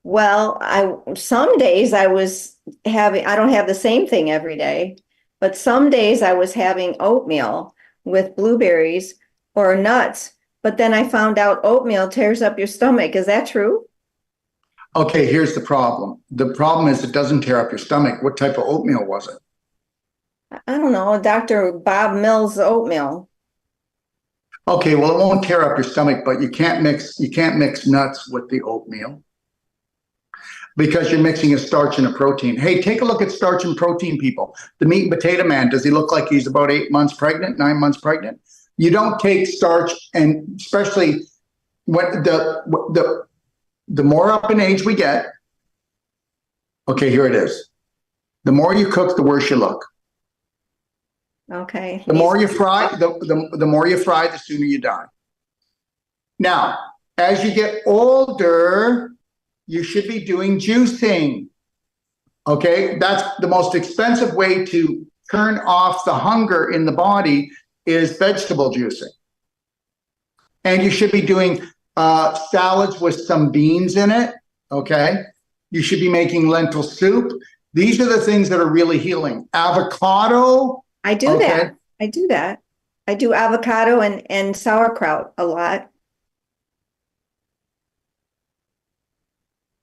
Well, some days I don't have the same thing every day, but some days I was having oatmeal with blueberries or nuts, but then I found out oatmeal tears up your stomach. Is that true? Okay, here's the problem. The problem is it doesn't tear up your stomach. What type of oatmeal was it? I don't know, Dr. Bob Mills oatmeal. Okay, well, it won't tear up your stomach, but you can't mix nuts with the oatmeal, because you're mixing a starch and a protein. Hey, take a look at starch and protein people. The meat and potato man, does he look like he's about 9 months pregnant? You don't take starch, and especially when the more up in age we get, okay, here it is. The more you cook, the worse you look. Okay. The more you fry, the more you fry, the sooner you die. Now, as you get older, you should be doing juicing. Okay, that's the most expensive way to turn off the hunger in the body is vegetable juicing. And you should be doing salads with some beans in it. Okay, you should be making lentil soup. These are the things that are really healing. Avocado. I do that. I do that. I do avocado and sauerkraut a lot.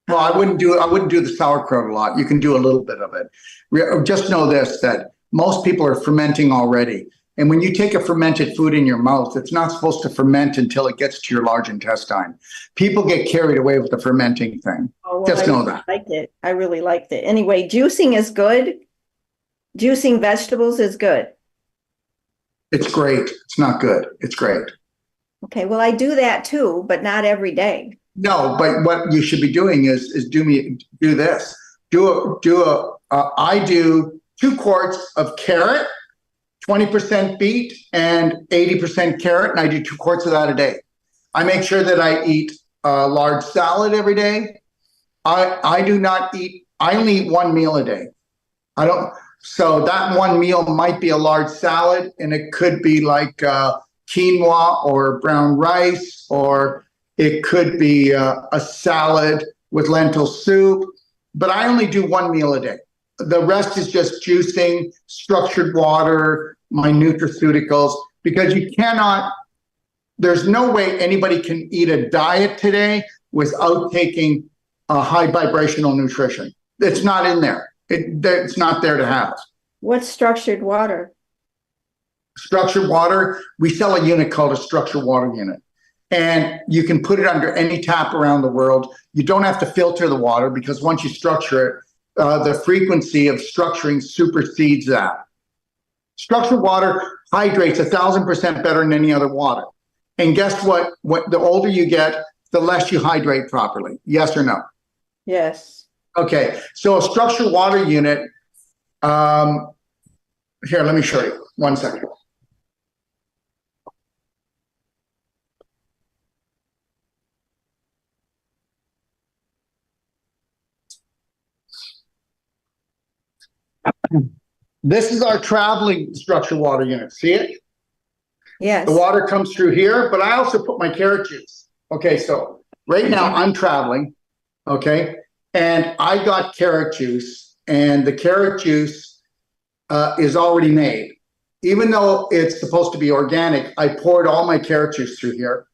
Well, I wouldn't do the sauerkraut a lot. You can do a little bit of it. Just know this, that most people are fermenting already. And when you take a fermented food in your mouth, it's not supposed to ferment until it gets to your large intestine. People get carried away with the fermenting thing. Oh, well, just know that. I really liked it. Anyway, juicing is good. Juicing vegetables is good. It's great. It's not good. It's great. Okay, well, I do that too, but not every day. No, but what you should be doing is do this. I do 2 quarts of carrot, 20% beet and 80% carrot, and I do 2 quarts of that a day. I make sure that I eat a large salad every day. I only eat 1 meal a day. So that 1 meal might be a large salad, and it could be like quinoa or brown rice, or it could be a salad with lentil soup, but I only do 1 meal a day. The rest is just juicing, structured water, my nutraceuticals, because you cannot, there's no way anybody can eat a diet today without taking a high vibrational nutrition. It's not in there. It's not there to have. What's structured water? Structured water, we sell a unit called a structured water unit. And you can put it under any tap around the world. You don't have to filter the water because once you structure it, the frequency of structuring supersedes that. Structured water hydrates 1,000% better than any other water. And guess what? The older you get, the less you hydrate properly. Yes or no? Yes. Okay, so a structured water unit, here, let me show you. 1 second. This is our traveling structured water unit. See it? Yes. The water comes through here, but I also put my carrot juice. Okay, so right now I'm traveling, okay, and I got carrot juice, and the carrot juice is already made. Even though it's supposed to be organic, I poured all my carrot juice through here.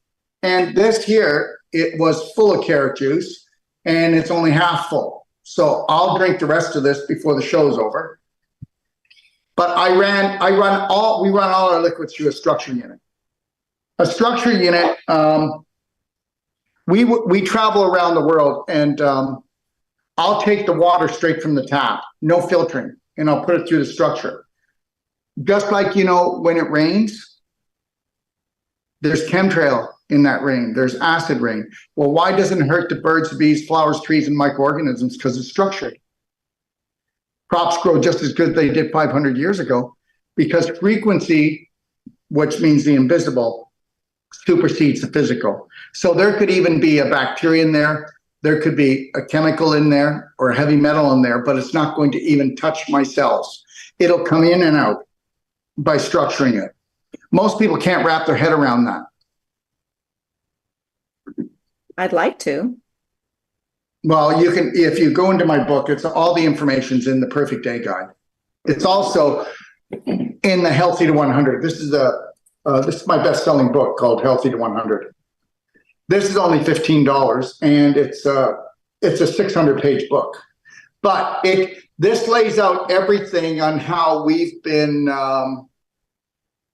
And this here, it was full of carrot juice, and it's only half full. So I'll drink the rest of this before the show's over. But we run all our liquids through a structure unit. A structure unit, we travel around the world, and I'll take the water straight from the tap, no filtering, and I'll put it through the structure. Just like, you know, when it rains, there's chemtrail in that rain, there's acid rain. Well, why doesn't it hurt the birds, the bees, flowers, trees, and microorganisms? Because it's structured. Crops grow just as good as they did 500 years ago because frequency, which means the invisible, supersedes the physical. So there could even be a bacteria in there. There could be a chemical in there or a heavy metal in there, but it's not going to even touch my cells. It'll come in and out by structuring it. Most people can't wrap their head around that. I'd like to. Well, you can, if you go into my book, it's all the information's in the Perfect Day Guide. It's also in the Healthy to 100. This is my best-selling book called Healthy to 100. This is only $15, and it's a 600-page book. But this lays out everything on how we've been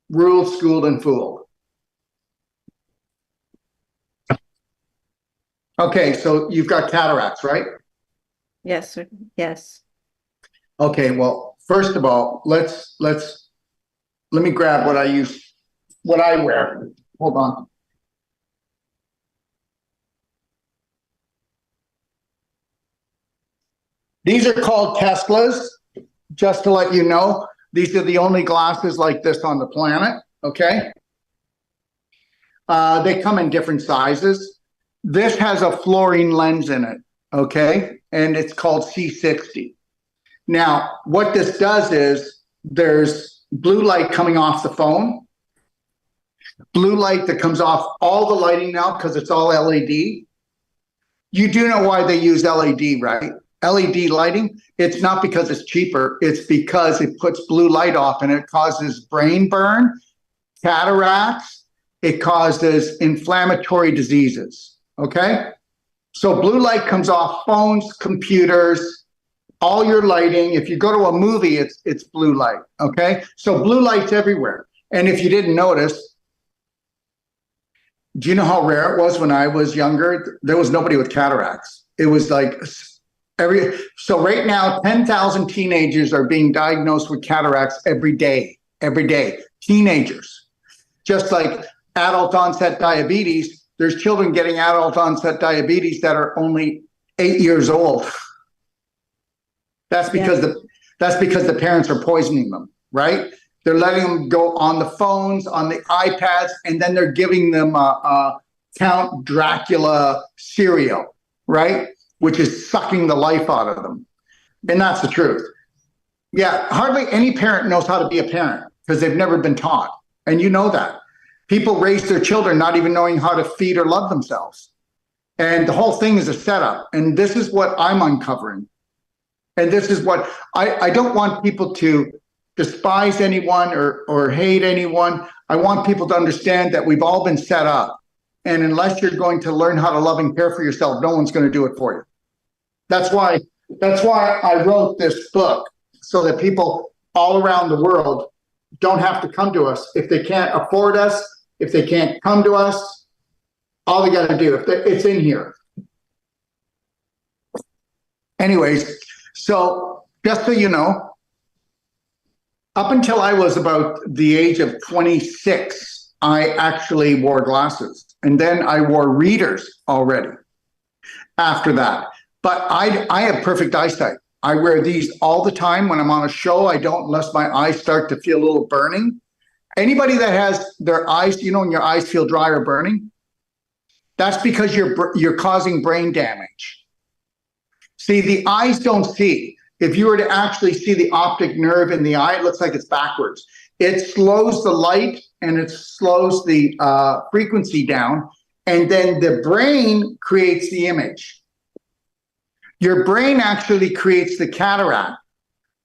ruled, schooled, and fooled. Okay, so you've got cataracts, right? Yes, sir. Yes. Okay, well, first of all, let me grab what I wear. Hold on. These are called Teslas, just to let you know. These are the only glasses like this on the planet, okay? They come in different sizes. This has a fluorine lens in it, okay? And it's called C60. Now, what this does is there's blue light coming off the phone, blue light that comes off all the lighting now because it's all LED. You do know why they use LED, right? LED lighting, it's not because it's cheaper, it's because it puts blue light off and it causes brain burn, cataracts, it causes inflammatory diseases, okay? So blue light comes off phones, computers, all your lighting. If you go to a movie, it's blue light, okay? So blue light's everywhere. And if you didn't notice, do you know how rare it was when I was younger? There was nobody with cataracts. It was like so right now, 10,000 teenagers are being diagnosed with cataracts every day, teenagers. Just like adult onset diabetes, there's children getting adult onset diabetes that are only 8 years old. That's because the parents are poisoning them, right? They're letting them go on the phones, on the iPads, and then they're giving them Count Dracula cereal, right? Which is sucking the life out of them. And that's the truth. Yeah, hardly any parent knows how to be a parent because they've never been taught. And you know that. People raise their children not even knowing how to feed or love themselves. And the whole thing is a setup. And this is what I'm uncovering. And this is what I don't want people to despise anyone or hate anyone. I want people to understand that we've all been set up. And unless you're going to learn how to love and care for yourself, no one's going to do it for you. That's why I wrote this book, so that people all around the world don't have to come to us. If they can't afford us, if they can't come to us, all they got to do, it's in here. Anyways, so just so you know, up until I was about the age of 26, I actually wore glasses. And then I wore readers already after that. But I have perfect eyesight. I wear these all the time. When I'm on a show, I don't, unless my eyes start to feel a little burning. Anybody that has their eyes, you know, when your eyes feel dry or burning, that's because you're causing brain damage. See, the eyes don't see. If you were to actually see the optic nerve in the eye, it looks like it's backwards. It slows the light and it slows the frequency down, and then the brain creates the image. Your brain actually creates the cataract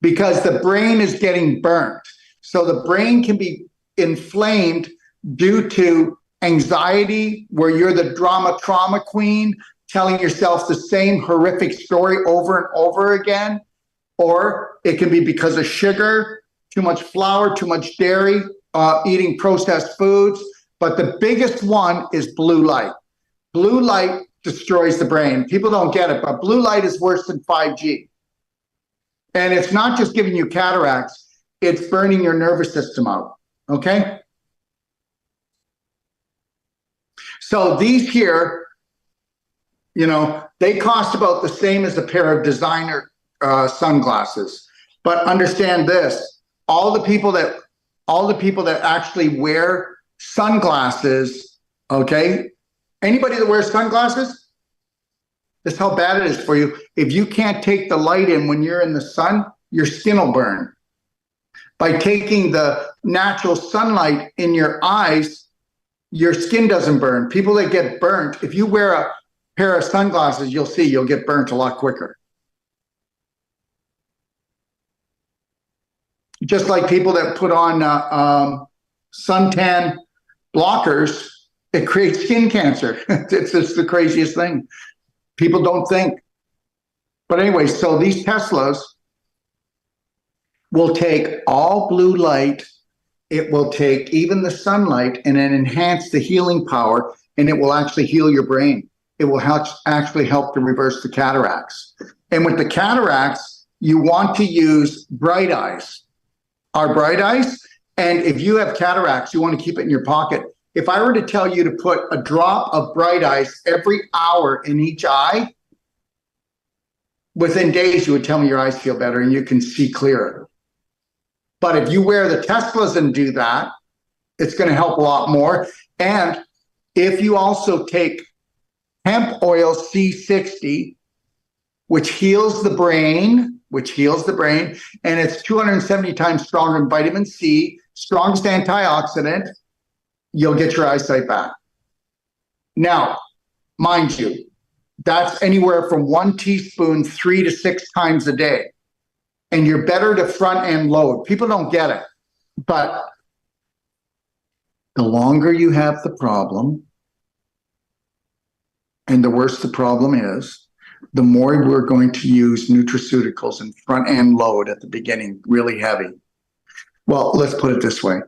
because the brain is getting burnt. So the brain can be inflamed due to anxiety, where you're the trauma queen, telling yourself the same horrific story over and over again. Or it can be because of sugar, too much flour, too much dairy, eating processed foods. But the biggest one is blue light. Blue light destroys the brain. People don't get it, but blue light is worse than 5G. And it's not just giving you cataracts, it's burning your nervous system out, okay? So these here, you know, they cost about the same as a pair of designer sunglasses. But understand this, all the people that actually wear sunglasses, okay? Anybody that wears sunglasses, this is how bad it is for you. If you can't take the light in when you're in the sun, your skin will burn. By taking the natural sunlight in your eyes, your skin doesn't burn. People that get burnt, if you wear a pair of sunglasses, you'll see you'll get burnt a lot quicker. Just like people that put on suntan blockers, it creates skin cancer. It's just the craziest thing. People don't think. But anyway, so these Teslas will take all blue light, it will take even the sunlight, and then enhance the healing power, and it will actually heal your brain. It will actually help to reverse the cataracts. And with the cataracts, you want to use bright eyes. Our bright eyes, and if you have cataracts, you want to keep it in your pocket. If I were to tell you to put a drop of bright eyes every hour in each eye, within days, you would tell me your eyes feel better and you can see clearer. But if you wear the Teslas and do that, it's going to help a lot more. And if you also take hemp oil C60, which heals the brain, and it's 270 times stronger than vitamin C, strongest antioxidant, you'll get your eyesight back. Now, mind you, that's anywhere from 1 teaspoon 3 to 6 times a day. And you're better to front end load. People don't get it. But the longer you have the problem, and the worse the problem is, the more we're going to use nutraceuticals and front end load at the beginning, really heavy. Well, let's put it this way.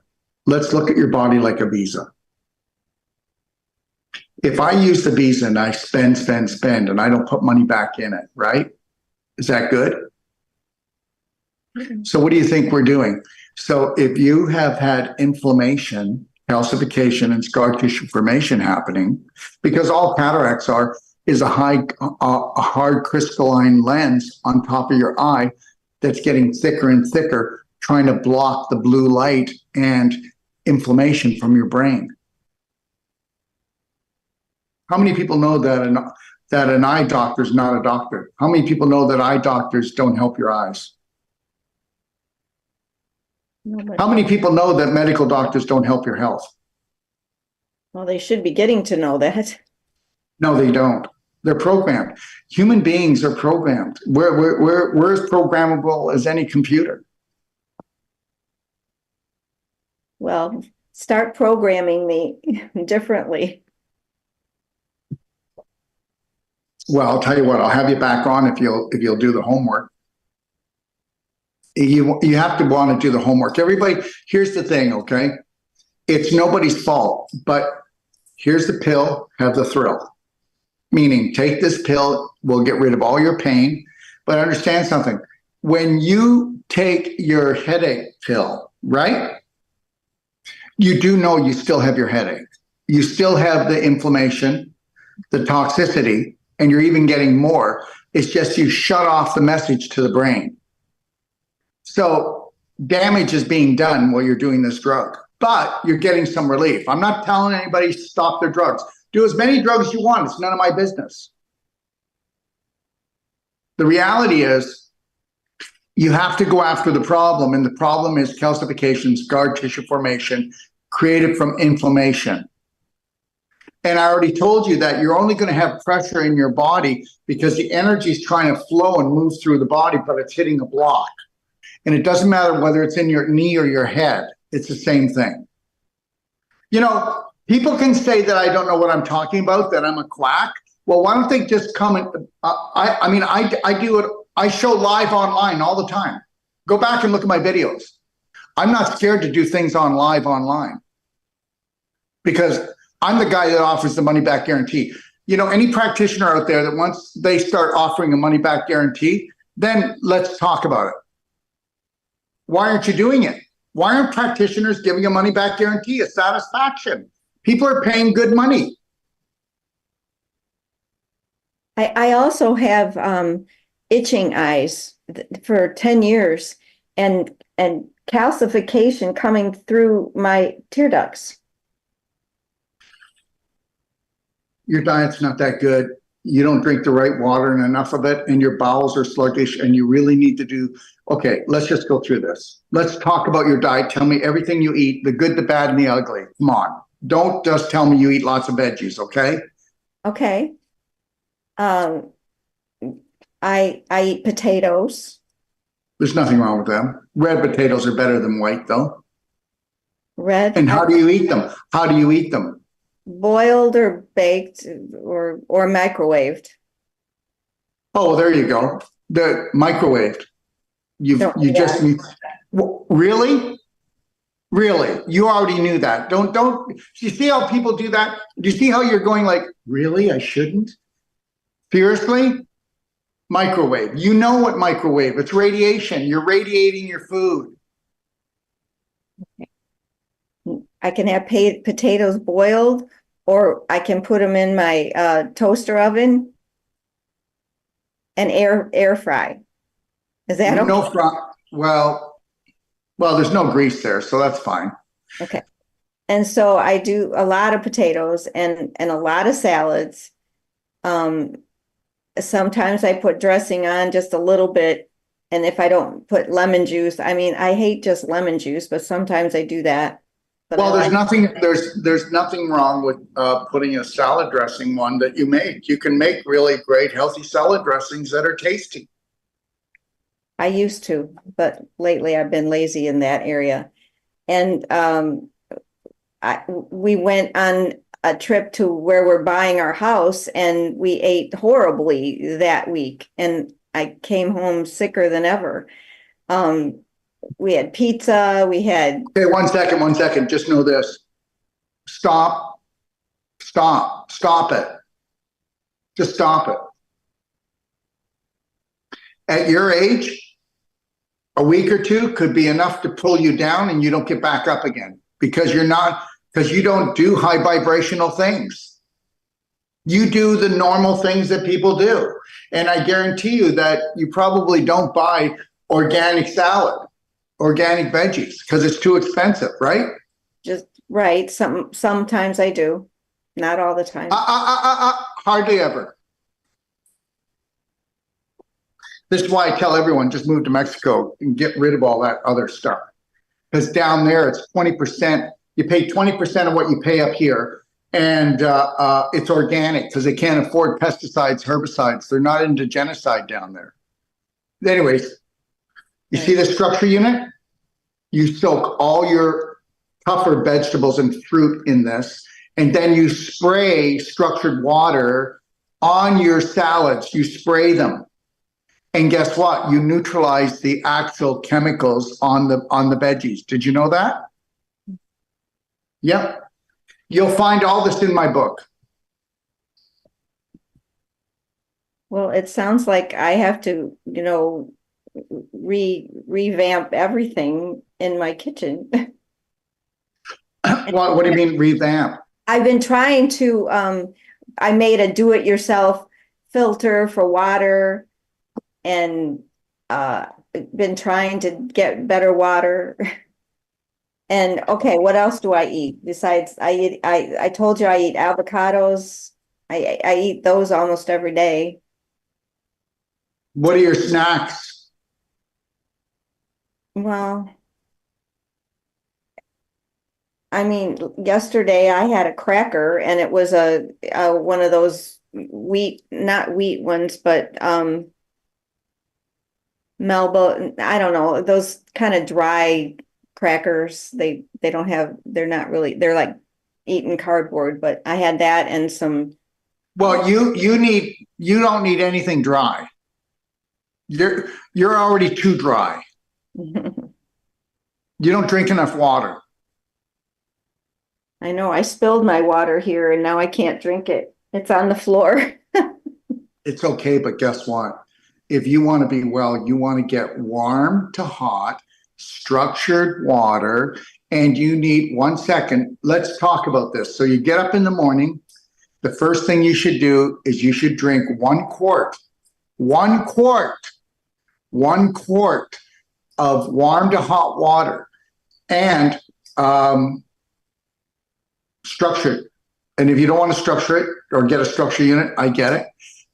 Let's look at your body like a visa. If I use the visa and I spend, and I don't put money back in it, right? Is that good? So what do you think we're doing? So if you have had inflammation, calcification, and scar tissue formation happening, because all cataracts is a hard crystalline lens on top of your eye that's getting thicker and thicker, trying to block the blue light and inflammation from your brain. How many people know that an eye doctor is not a doctor? How many people know that eye doctors don't help your eyes? Nobody. How many people know that medical doctors don't help your health? Well, they should be getting to know that. No, they don't. They're programmed. Human beings are programmed. We're as programmable as any computer. Well, start programming me differently. Well, I'll tell you what, I'll have you back on if you'll do the homework. You have to want to do the homework. Everybody, here's the thing, okay? It's nobody's fault, but here's the pill, have the thrill. Meaning, take this pill, we'll get rid of all your pain. But understand something. When you take your headache pill, right? You do know you still have your headache. You still have the inflammation, the toxicity, and you're even getting more. It's just you shut off the message to the brain. So damage is being done while you're doing this drug, but you're getting some relief. I'm not telling anybody to stop their drugs. Do as many drugs as you want. It's none of my business. The reality is you have to go after the problem, and the problem is calcification, scar tissue formation, created from inflammation. And I already told you that you're only going to have pressure in your body because the energy is trying to flow and move through the body, but it's hitting a block. And it doesn't matter whether it's in your knee or your head. It's the same thing. You know, people can say that I don't know what I'm talking about, that I'm a quack. Well, why don't they just come and, I do it. I show live online all the time. Go back and look at my videos. I'm not scared to do things online because I'm the guy that offers the money back guarantee. You know, any practitioner out there that once they start offering a money back guarantee, then let's talk about it. Why aren't you doing it? Why aren't practitioners giving a money back guarantee, a satisfaction? People are paying good money. I also have itching eyes for 10 years and calcification coming through my tear ducts. Your diet's not that good. You don't drink the right water and enough of it, and your bowels are sluggish, and you really need to do, okay, let's just go through this. Let's talk about your diet. Tell me everything you eat, the good, the bad, and the ugly. Come on. Don't just tell me you eat lots of veggies, okay? Okay. I eat potatoes. There's nothing wrong with them. Red potatoes are better than white, though. Red. And how do you eat them? How do you eat them? Boiled or baked or microwaved. Oh, there you go. The microwaved. You just really? Really? You already knew that. Don't you see how people do that? Do you see how you're going like, really? I shouldn't? Seriously? Microwave. You know what microwave? It's radiation. You're radiating your food. I can have potatoes boiled, or I can put them in my toaster oven and air fry. Is that okay? No fry. Well, there's no grease there, so that's fine. Okay. And so I do a lot of potatoes and a lot of salads. Sometimes I put dressing on just a little bit. And if I don't put lemon juice, I mean, I hate just lemon juice, but sometimes I do that. But well, there's nothing wrong with putting a salad dressing one that you make. You can make really great healthy salad dressings that are tasty. I used to, but lately I've been lazy in that area. And we went on a trip to where we're buying our house, and we ate horribly that week. And I came home sicker than ever. We had pizza, we had... Okay, one second. Just know this. Stop it. Just stop it. At your age, a week or two could be enough to pull you down and you don't get back up again because you don't do high vibrational things. You do the normal things that people do. And I guarantee you that you probably don't buy organic salad, organic veggies, because it's too expensive, right? Just right. Sometimes I do, not all the time. Hardly ever. This is why I tell everyone just move to Mexico and get rid of all that other stuff. Because down there it's 20%. You pay 20% of what you pay up here, And it's organic because they can't afford pesticides, herbicides. They're not into genocide down there. Anyways, you see the structure unit? You soak all your tougher vegetables and fruit in this, and then you spray structured water on your salads. You spray them. And guess what? You neutralize the actual chemicals on the veggies. Did you know that? Yep. You'll find all this in my book. Well, it sounds like I have to, revamp everything in my kitchen. What do you mean revamp? I've been trying to, I made a do-it-yourself filter for water and been trying to get better water. And okay, what else do I eat besides I told you I eat avocados. I eat those almost every day. What are your snacks? Well, I mean, yesterday I had a cracker and it was a one of those not wheat ones, but Melba, I don't know, those kind of dry crackers. They're not really, they're like eating cardboard, but I had that and some. Well, you don't need anything dry. You're already too dry. You don't drink enough water. I know I spilled my water here and now I can't drink it. It's on the floor. It's okay, but guess what? If you want to be well, you want to get warm to hot, structured water, and you need 1 second. Let's talk about this. So you get up in the morning. The first thing you should do is you should drink 1 quart of warm to hot water and structured. And if you don't want to structure it or get a structure unit, I get it.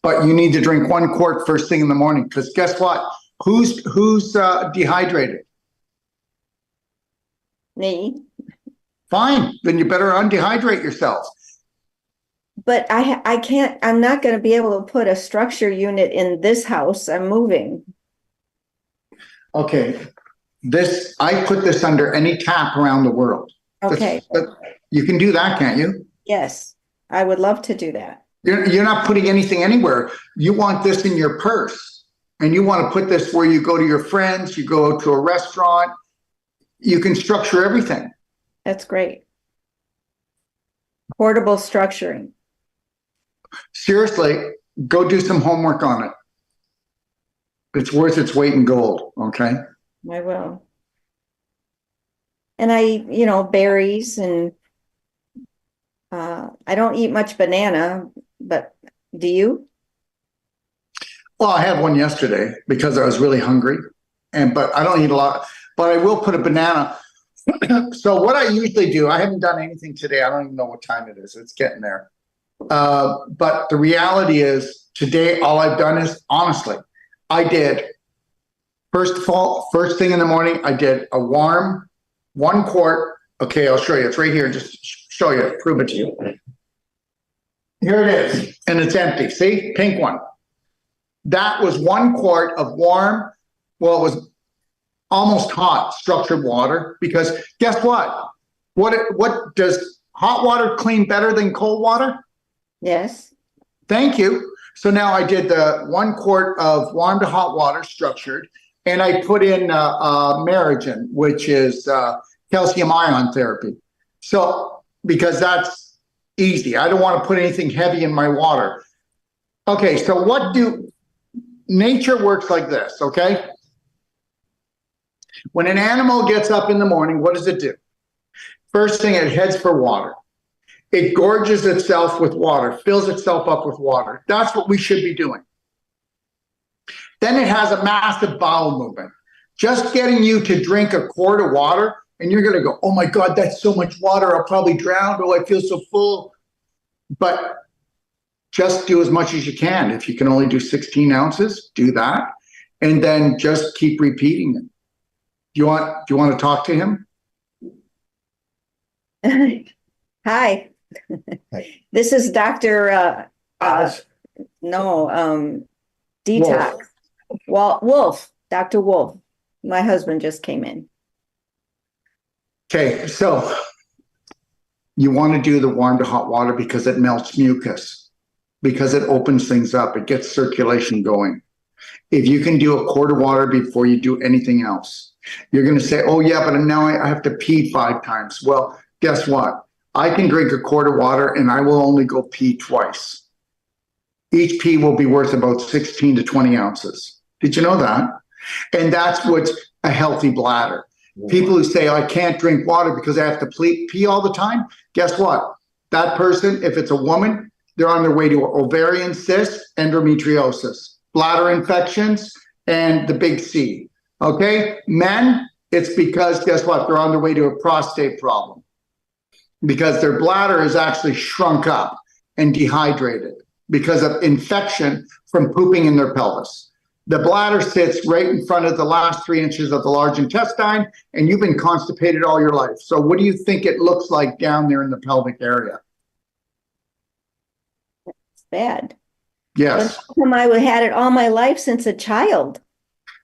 But you need to drink 1 quart first thing in the morning because guess what? Who's dehydrated? Me. Fine, then you better undehydrate yourself. But I can't, I'm not going to be able to put a structure unit in this house. I'm moving. Okay, I put this under any tap around the world. Okay. You can do that, can't you? Yes, I would love to do that. You're not putting anything anywhere. You want this in your purse, and you want to put this where you go to your friends, you go to a restaurant. You can structure everything. That's great. Portable structuring. Seriously, go do some homework on it. It's worth its weight in gold, okay? I will. And I eat, berries and I don't eat much banana, but do you? Well, I had one yesterday because I was really hungry, but I don't eat a lot, but I will put a banana. So what I usually do, I haven't done anything today. I don't even know what time it is. It's getting there. But the reality is today, all I've done is honestly, I did first thing in the morning, I did a warm 1 quart. Okay, I'll show you. It's right here. Just show you, prove it to you. Here it is. And it's empty. See, pink one. That was 1 quart of warm. Well, it was almost hot structured water because guess what? What does hot water clean better than cold water? Yes. Thank you. So now I did the 1 quart of warm to hot water structured, and I put in Merigen, which is calcium ion therapy. So because that's easy, I don't want to put anything heavy in my water. Okay, so nature works like this, okay? When an animal gets up in the morning, what does it do? First thing, it heads for water. It gorges itself with water, fills itself up with water. That's what we should be doing. Then it has a massive bowel movement. Just getting you to drink a quart of water, and you're going to go, oh my God, that's so much water. I'll probably drown. Oh, I feel so full. But just do as much as you can. If you can only do 16 ounces, do that. And then just keep repeating it. Do you want to talk to him? Hi. This is Dr. Detox. Wolf, Dr. Wolf. My husband just came in. Okay, so you want to do the warm to hot water because it melts mucus, because it opens things up, it gets circulation going. If you can do a quart of water before you do anything else, you're going to say, oh yeah, but now I have to pee 5 times. Well, guess what? I can drink a quart of water and I will only go pee twice. Each pee will be worth about 16 to 20 ounces. Did you know that? And that's what's a healthy bladder. People who say, I can't drink water because I have to pee all the time. Guess what? That person, if it's a woman, they're on their way to ovarian cysts, endometriosis, bladder infections, and the big C. Okay? Men, it's because, guess what? They're on their way to a prostate problem because their bladder is actually shrunk up and dehydrated because of infection from pooping in their pelvis. The bladder sits right in front of the last 3 inches of the large intestine, and you've been constipated all your life. So what do you think it looks like down there in the pelvic area? It's bad. Yes. I had it all my life since a child.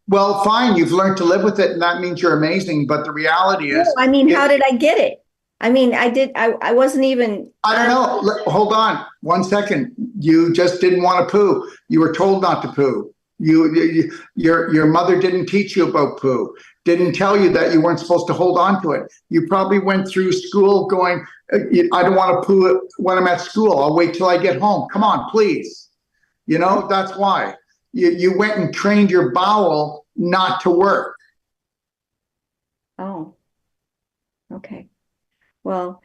Well, fine. You've learned to live with it, and that means you're amazing. But the reality is... No, I mean, how did I get it? I mean, I wasn't even... I don't know. Hold on 1 second. You just didn't want to poo. You were told not to poo. Your mother didn't teach you about poo, didn't tell you that you weren't supposed to hold on to it. You probably went through school going, I don't want to poo when I'm at school. I'll wait till I get home. Come on, please. You know, that's why. You went and trained your bowel not to work. Oh, okay. Well,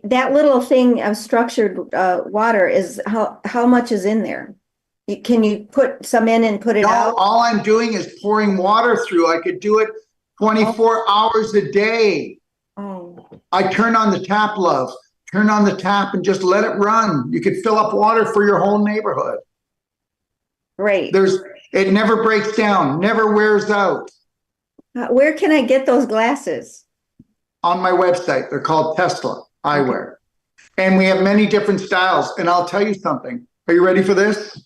that little thing of structured water is how much is in there? Can you put some in and put it out? No, all I'm doing is pouring water through. I could do it 24 hours a day. Oh. I turn on the tap, love. Turn on the tap and just let it run. You could fill up water for your whole neighborhood. Great. It never breaks down, never wears out. Where can I get those glasses? On my website. They're called Tesla Eyewear. And we have many different styles. And I'll tell you something. Are you ready for this?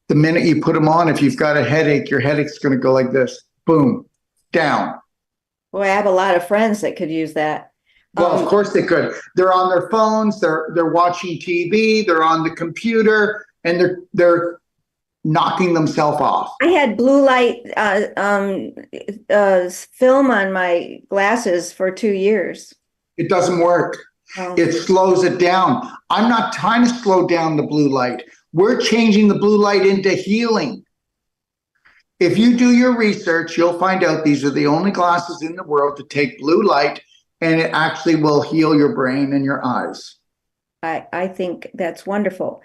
The minute you put them on, if you've got a headache, your headache's going to go like this. Boom. Down. Well, I have a lot of friends that could use that. Well, of course they could. They're on their phones. They're watching TV. They're on the computer, and they're knocking themselves off. I had blue light film on my glasses for 2 years. It doesn't work. Oh. It slows it down. I'm not trying to slow down the blue light. We're changing the blue light into healing. If you do your research, you'll find out these are the only glasses in the world to take blue light, and it actually will heal your brain and your eyes. I think that's wonderful.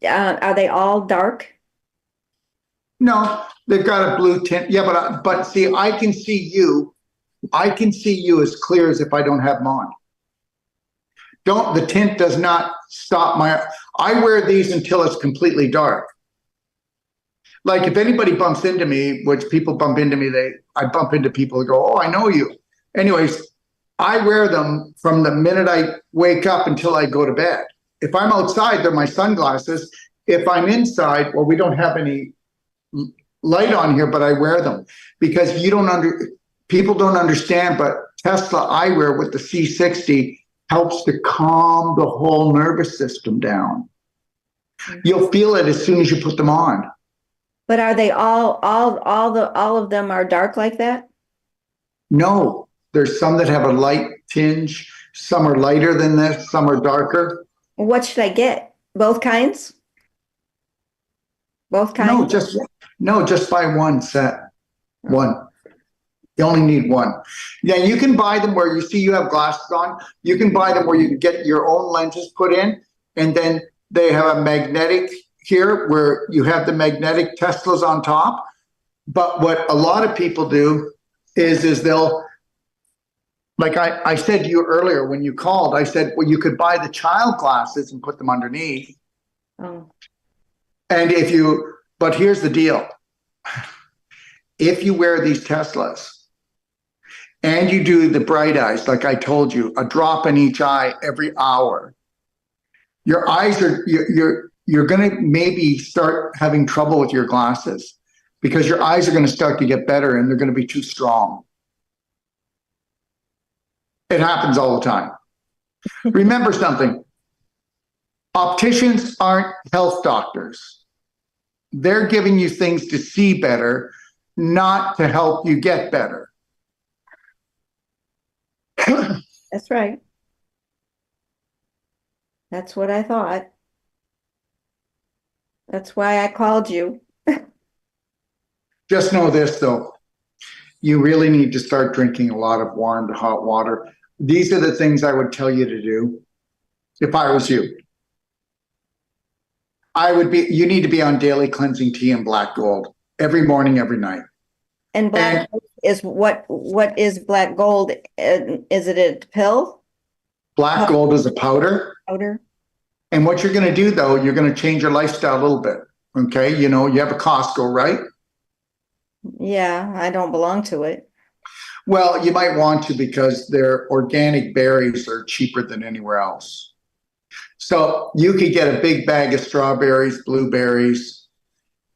Are they all dark? No, they've got a blue tint. Yeah, but see, I can see you. I can see you as clear as if I don't have them on. The tint does not stop I wear these until it's completely dark. Like if anybody bumps into me, which people bump into me, I bump into people who go, oh, I know you. Anyways, I wear them from the minute I wake up until I go to bed. If I'm outside, they're my sunglasses. If I'm inside, well, we don't have any light on here, but I wear them because people don't understand, but Tesla eyewear with the C60 helps to calm the whole nervous system down. You'll feel it as soon as you put them on. But are they all of them are dark like that? No, there's some that have a light tinge. Some are lighter than this. Some are darker. What should I get? Both kinds? Both kinds? No, just buy one set. One. You only need one. Yeah, you can buy them where you have glasses on. You can buy them where you can get your own lenses put in, and then they have a magnetic here where you have the magnetic Teslas on top. But what a lot of people do is they'll, like I said to you earlier when you called, I said, well, you could buy the child glasses and put them underneath. Oh. And but here's the deal. If you wear these Teslas, and you do the bright eyes, like I told you, a drop in each eye every hour, Your eyes are, you're going to maybe start having trouble with your glasses because your eyes are going to start to get better and they're going to be too strong. It happens all the time. Remember something. Opticians aren't health doctors. They're giving you things to see better, not to help you get better. That's right. That's what I thought. That's why I called you. Just know this, though. You really need to start drinking a lot of warm to hot water. These are the things I would tell you to do if I was you. You need to be on daily cleansing tea and black gold every morning, every night. And black gold is what is black gold? Is it a pill? Black gold is a powder. Powder. And what you're going to do, though, you're going to change your lifestyle a little bit. Okay. You know, you have a Costco, right? Yeah, I don't belong to it. Well, you might want to because their organic berries are cheaper than anywhere else. So you could get a big bag of strawberries, blueberries,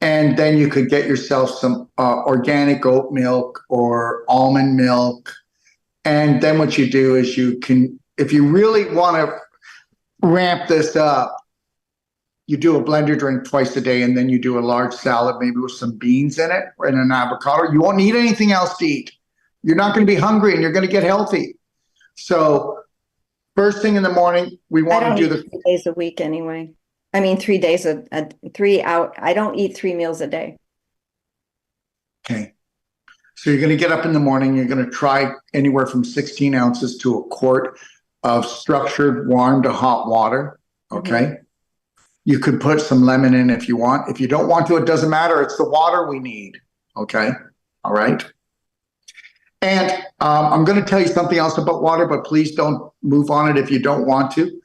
and then you could get yourself some organic oat milk or almond milk. And then what you do is you can, if you really want to ramp this up, you do a blender drink twice a day, and then you do a large salad, maybe with some beans in it and an avocado. You won't need anything else to eat. You're not going to be hungry and you're going to get healthy. So first thing in the morning, we want to do the 3 days a week anyway. I mean, 3 days, 3 out. I don't eat 3 meals a day. Okay. So you're going to get up in the morning. You're going to try anywhere from 16 ounces to a quart of structured warm to hot water. Okay. Mm-hmm. You could put some lemon in if you want. If you don't want to, it doesn't matter. It's the water we need. Okay. All right. And I'm going to tell you something else about water, but please don't move on it if you don't want to.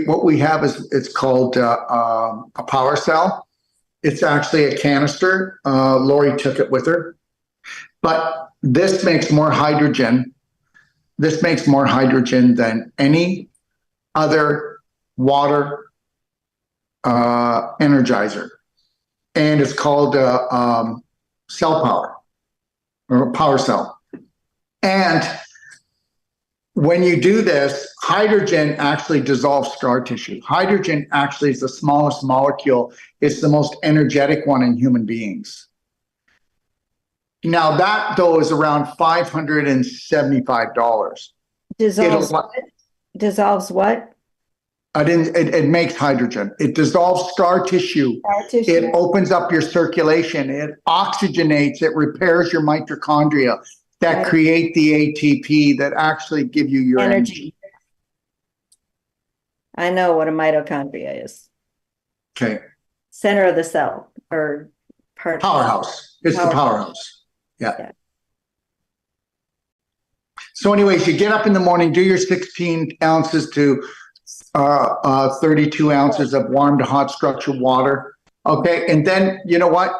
What we have is it's called a power cell. It's actually a canister. Lori took it with her. But this makes more hydrogen. This makes more hydrogen than any other water energizer. And it's called cell power or power cell. And when you do this, hydrogen actually dissolves scar tissue. Hydrogen actually is the smallest molecule. It's the most energetic one in human beings. Now that, though, is around $575. Dissolves what? Dissolves what? It makes hydrogen. It dissolves scar tissue. It opens up your circulation. It oxygenates. It repairs your mitochondria that create the ATP that actually give you your energy. I know what a mitochondria is. Okay. Center of the cell or part. Powerhouse. It's the powerhouse. Yeah. So anyways, you get up in the morning, do your 16 ounces to 32 ounces of warm to hot structured water. Okay. And then you know what?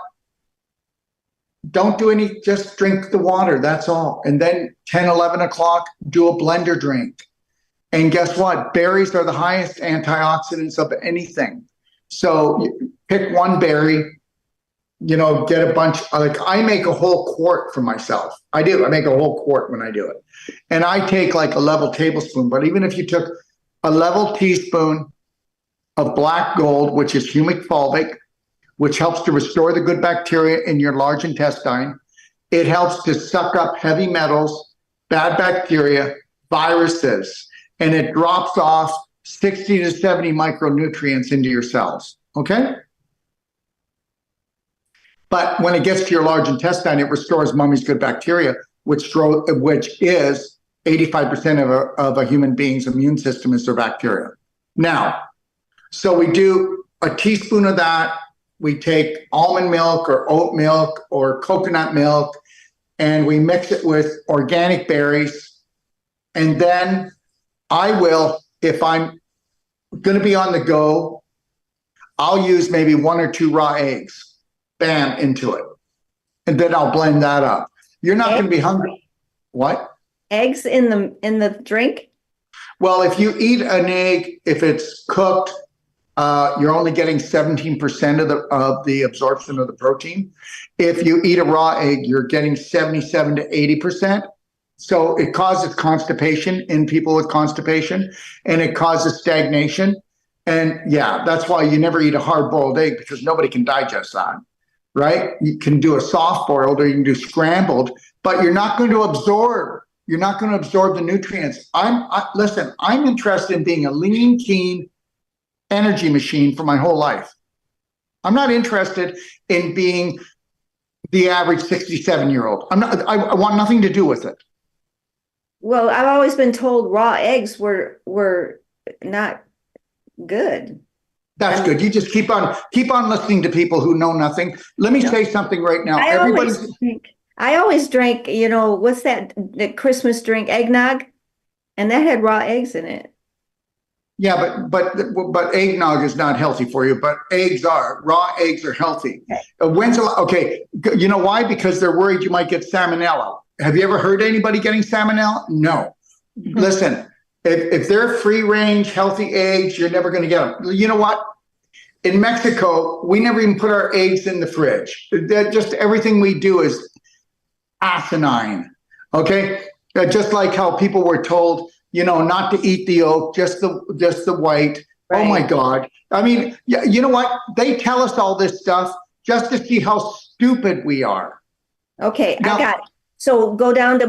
Don't do any, just drink the water. That's all. And then 10, 11 o'clock, do a blender drink. And guess what? Berries are the highest antioxidants of anything. So pick one berry, you know, get a bunch. Like I make a whole quart for myself. I make a whole quart when I do it. And I take like a level tablespoon. But even if you took a level teaspoon of black gold, which is humic fulvic, which helps to restore the good bacteria in your large intestine. It helps to suck up heavy metals, bad bacteria, viruses, and it drops off 60 to 70 micronutrients into your cells, okay? But when it gets to your large intestine, it restores mommy's good bacteria, which is 85% of a human being's immune system is their bacteria. Now, so we do a teaspoon of that. We take almond milk or oat milk or coconut milk, and we mix it with organic berries. And then I will, if I'm going to be on the go, I'll use maybe 1 or 2 raw eggs, bam, into it. And then I'll blend that up. You're not going to be hungry. What? Eggs in the drink? Well, if you eat an egg, if it's cooked, you're only getting 17% of the absorption of the protein. If you eat a raw egg, you're getting 77 to 80%. So it causes constipation in people with constipation, and it causes stagnation. And yeah, that's why you never eat a hard-boiled egg, because nobody can digest that, right? You can do a soft-boiled or you can do scrambled, but you're not going to absorb. You're not going to absorb the nutrients. Listen, I'm interested in being a lean, keen energy machine for my whole life. I'm not interested in being the average 67-year-old. I want nothing to do with it. Well, I've always been told raw eggs were not good. That's good. You just keep on listening to people who know nothing. Let me say something right now. I always drank, what's that, the Christmas drink, eggnog, and that had raw eggs in it. Yeah, but eggnog is not healthy for you, but raw eggs are healthy. Okay. You know why? Because they're worried you might get salmonella. Have you ever heard anybody getting salmonella? No. Mm-hmm. Listen, if they're free range, healthy eggs, you're never going to get them. You know what? In Mexico, we never even put our eggs in the fridge. Just everything we do is asinine. Okay. Just like how people were told, not to eat the yolk, just the white. Right. Oh my God. I mean, you know what? They tell us all this stuff just to see how stupid we are. Okay, now, I got it. So go down to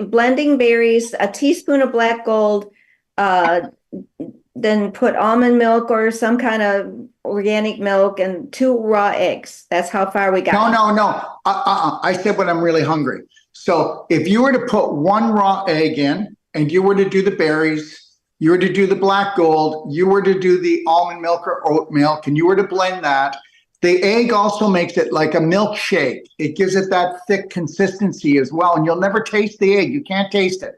blending berries, a teaspoon of black gold, then put almond milk or some kind of organic milk and 2 raw eggs. That's how far we got. No. I said when I'm really hungry. So if you were to put 1 raw egg in, and you were to do the berries, you were to do the black gold, you were to do the almond milk or oat milk, and you were to blend that, the egg also makes it like a milkshake. It gives it that thick consistency as well, and you'll never taste the egg. You can't taste it.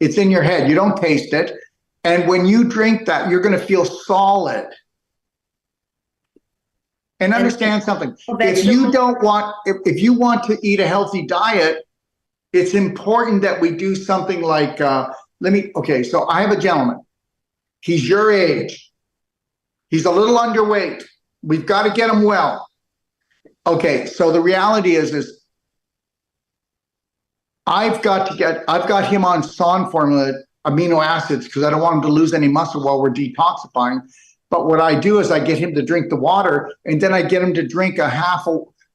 It's in your head. You don't taste it. And when you drink that, you're going to feel solid. And understand something. If you want to eat a healthy diet, it's important that we do something like, so I have a gentleman. He's your age. He's a little underweight. We've got to get him well. Okay, so the reality is I've got him on SON formula amino acids because I don't want him to lose any muscle while we're detoxifying. But what I do is I get him to drink the water, and then I get him to drink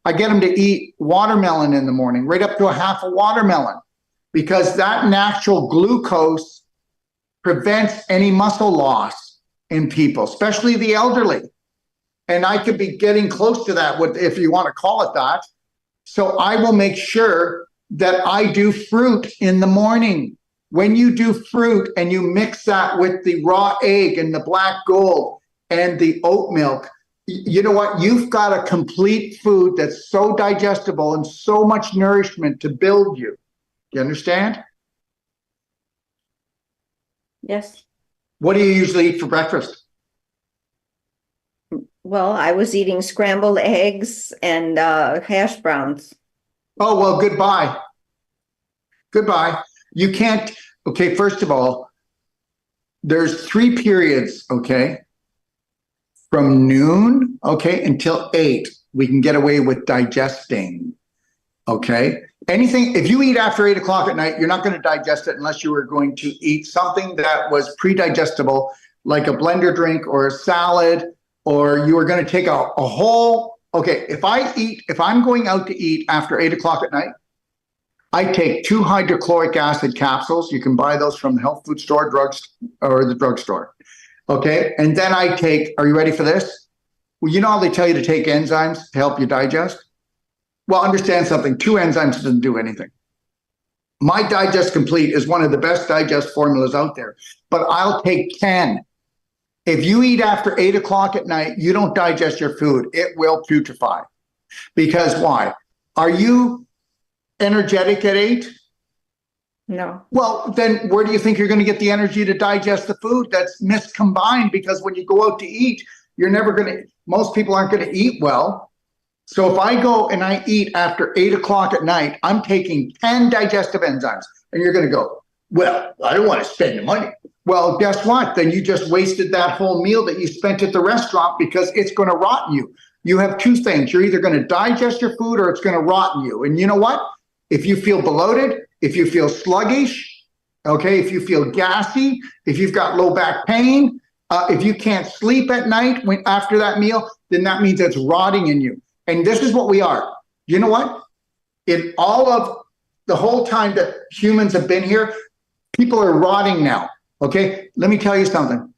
I get him to eat watermelon in the morning, right up to a half a watermelon, because that natural glucose prevents any muscle loss in people, especially the elderly. And I could be getting close to that, if you want to call it that. So I will make sure that I do fruit in the morning. When you do fruit and you mix that with the raw egg and the black gold and the oat milk, you know what? You've got a complete food that's so digestible and so much nourishment to build you. You understand? Yes. What do you usually eat for breakfast? Well, I was eating scrambled eggs and hash browns. Oh, well, goodbye. Goodbye. You can't. Okay, first of all, there's 3 periods, okay? From noon, okay, until 8, we can get away with digesting, okay? If you eat after 8 o'clock at night, you're not going to digest it unless you were going to eat something that was pre-digestible, like a blender drink or a salad, or you were going to take a whole, okay, if I'm going out to eat after 8 o'clock at night, I take 2 hydrochloric acid capsules. You can buy those from the health food store, or the drugstore. Okay, and then I take, are you ready for this? Well, you know how they tell you to take enzymes to help you digest? Well, understand something, 2 enzymes doesn't do anything. My Digest Complete is one of the best digest formulas out there, but I'll take 10. If you eat after 8 o'clock at night, you don't digest your food. It will putrefy. Because why? Are you energetic at 8? No. Well, then where do you think you're going to get the energy to digest the food? That's miscombined, because when you go out to eat, most people aren't going to eat well. So if I go and I eat after 8 o'clock at night, I'm taking 10 digestive enzymes. And you're going to go, Well, I don't want to spend the money. Well, guess what? Then you just wasted that whole meal that you spent at the restaurant because it's going to rot in you. You have two things. You're either going to digest your food or it's going to rot in you. And you know what? If you feel bloated, if you feel sluggish, okay, if you feel gassy, if you've got low back pain, if you can't sleep at night after that meal, then that means it's rotting in you. And this is what we are. You know what? In all of the whole time that humans have been here, people are rotting now. Okay, let me tell you something.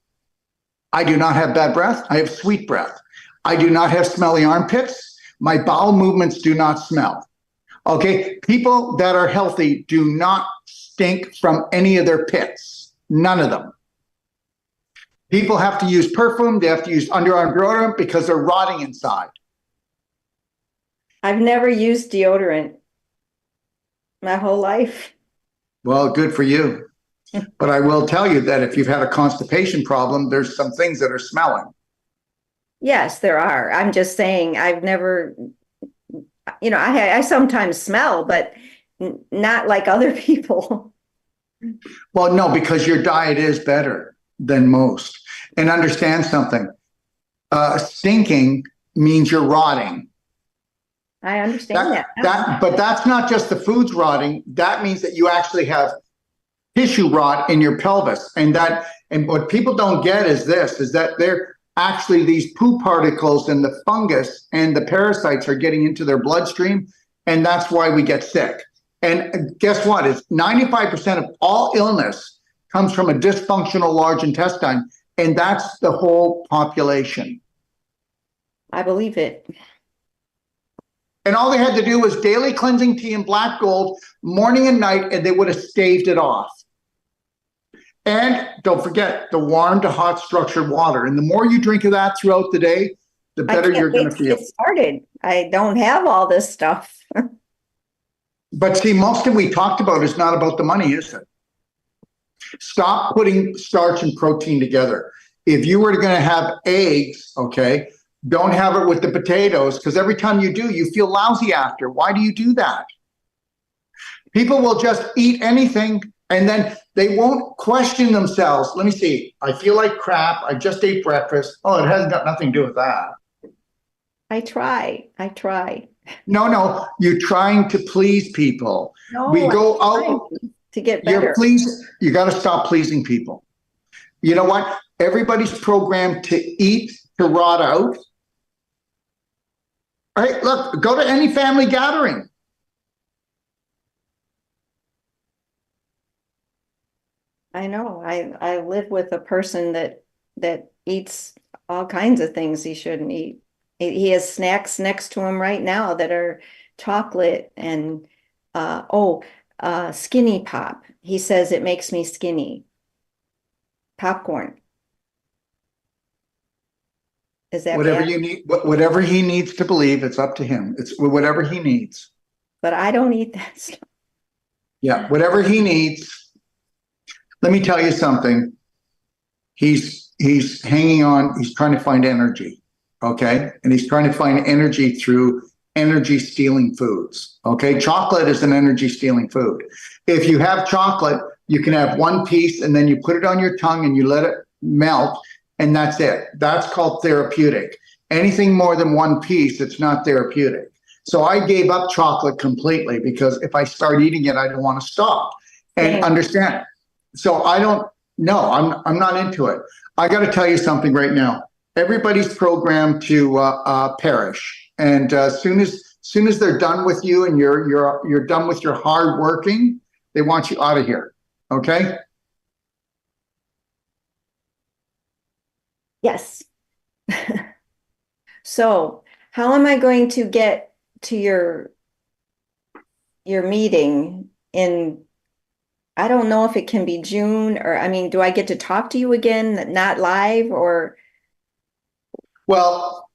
I do not have bad breath. I have sweet breath. I do not have smelly armpits. My bowel movements do not smell. Okay, people that are healthy do not stink from any of their pits. None of them. People have to use perfume. They have to use underarm deodorant because they're rotting inside. I've never used deodorant my whole life. Well, good for you. But I will tell you that if you've had a constipation problem, there's some things that are smelling. Yes, there are. I'm just saying I've never, I sometimes smell, but not like other people. Well, no, because your diet is better than most. And understand something. Stinking means you're rotting. I understand that. But that's not just the food's rotting. That means that you actually have tissue rot in your pelvis. And what people don't get is that they're actually these poo particles and the fungus and the parasites are getting into their bloodstream. And that's why we get sick. And guess what? It's 95% of all illness comes from a dysfunctional large intestine. And that's the whole population. I believe it. And all they had to do was daily cleansing tea and black gold morning and night, and they would have staved it off. And don't forget the warm to hot structured water. And the more you drink of that throughout the day, the better you're going to feel. Get started. I don't have all this stuff. But see, most of we talked about is not about the money, is it? Stop putting starch and protein together. If you were going to have eggs, okay, don't have it with the potatoes, because every time you do, you feel lousy after. Why do you do that? People will just eat anything and then they won't question themselves. Let me see. I feel like crap. I just ate breakfast. Oh, it hasn't got nothing to do with that. I try. No, you're trying to please people. No, we go out to get better. You got to stop pleasing people. You know what? Everybody's programmed to eat to rot out. All right, look, go to any family gathering. I know. I live with a person that eats all kinds of things he shouldn't eat. He has snacks next to him right now that are chocolate and skinny pop. He says it makes me skinny. Popcorn. Is that whatever bad? you need, whatever he needs to believe, it's up to him. It's whatever he needs. But I don't eat that stuff. Yeah, whatever he needs. Let me tell you something. He's hanging on. He's trying to find energy. Okay, and he's trying to find energy through energy stealing foods. Okay, chocolate is an energy stealing food. If you have chocolate, you can have one piece and then you put it on your tongue and you let it melt. And that's it. That's called therapeutic. Anything more than one piece, it's not therapeutic. So I gave up chocolate completely because if I start eating it, I don't want to stop. And understand. So I don't know. I'm not into it. I got to tell you something right now. Everybody's programmed to perish. And as soon as they're done with you and you're done with your hard working, they want you out of here. Okay? Yes. So how am I going to get to your meeting in, I don't know if it can be June or, I mean, do I get to talk to you again, not live or? Well,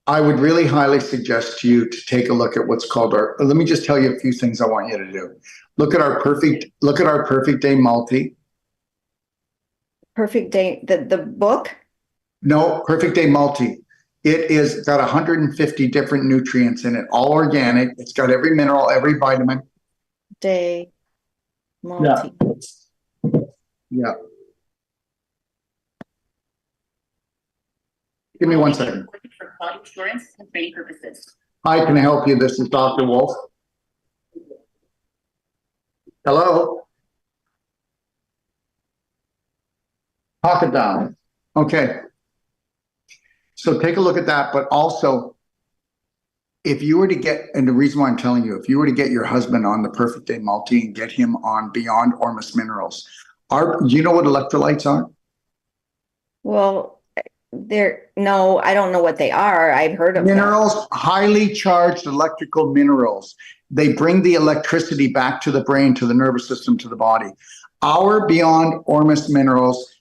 I would really highly suggest to you to take a look at what's called let me just tell you a few things I want you to do. Look at our perfect day multi. Perfect Day, the book? No, perfect day multi. It is got 150 different nutrients in it, all organic. It's got every mineral, every vitamin. Day multi. Yeah. Give me 1 second. For quality assurance and training purposes. Hi, can I help you? This is Dr. Wolf. Hello? Talk it down. Okay. So take a look at that, but also, if you were to get, and the reason why I'm telling you, if you were to get your husband on the Perfect Day Multi and get him on Beyond Ormus Minerals, do you know what electrolytes are? Well, no, I don't know what they are. I've heard of them. Minerals, highly charged electrical minerals. They bring the electricity back to the brain, to the nervous system, to the body. Our Beyond Ormus Minerals,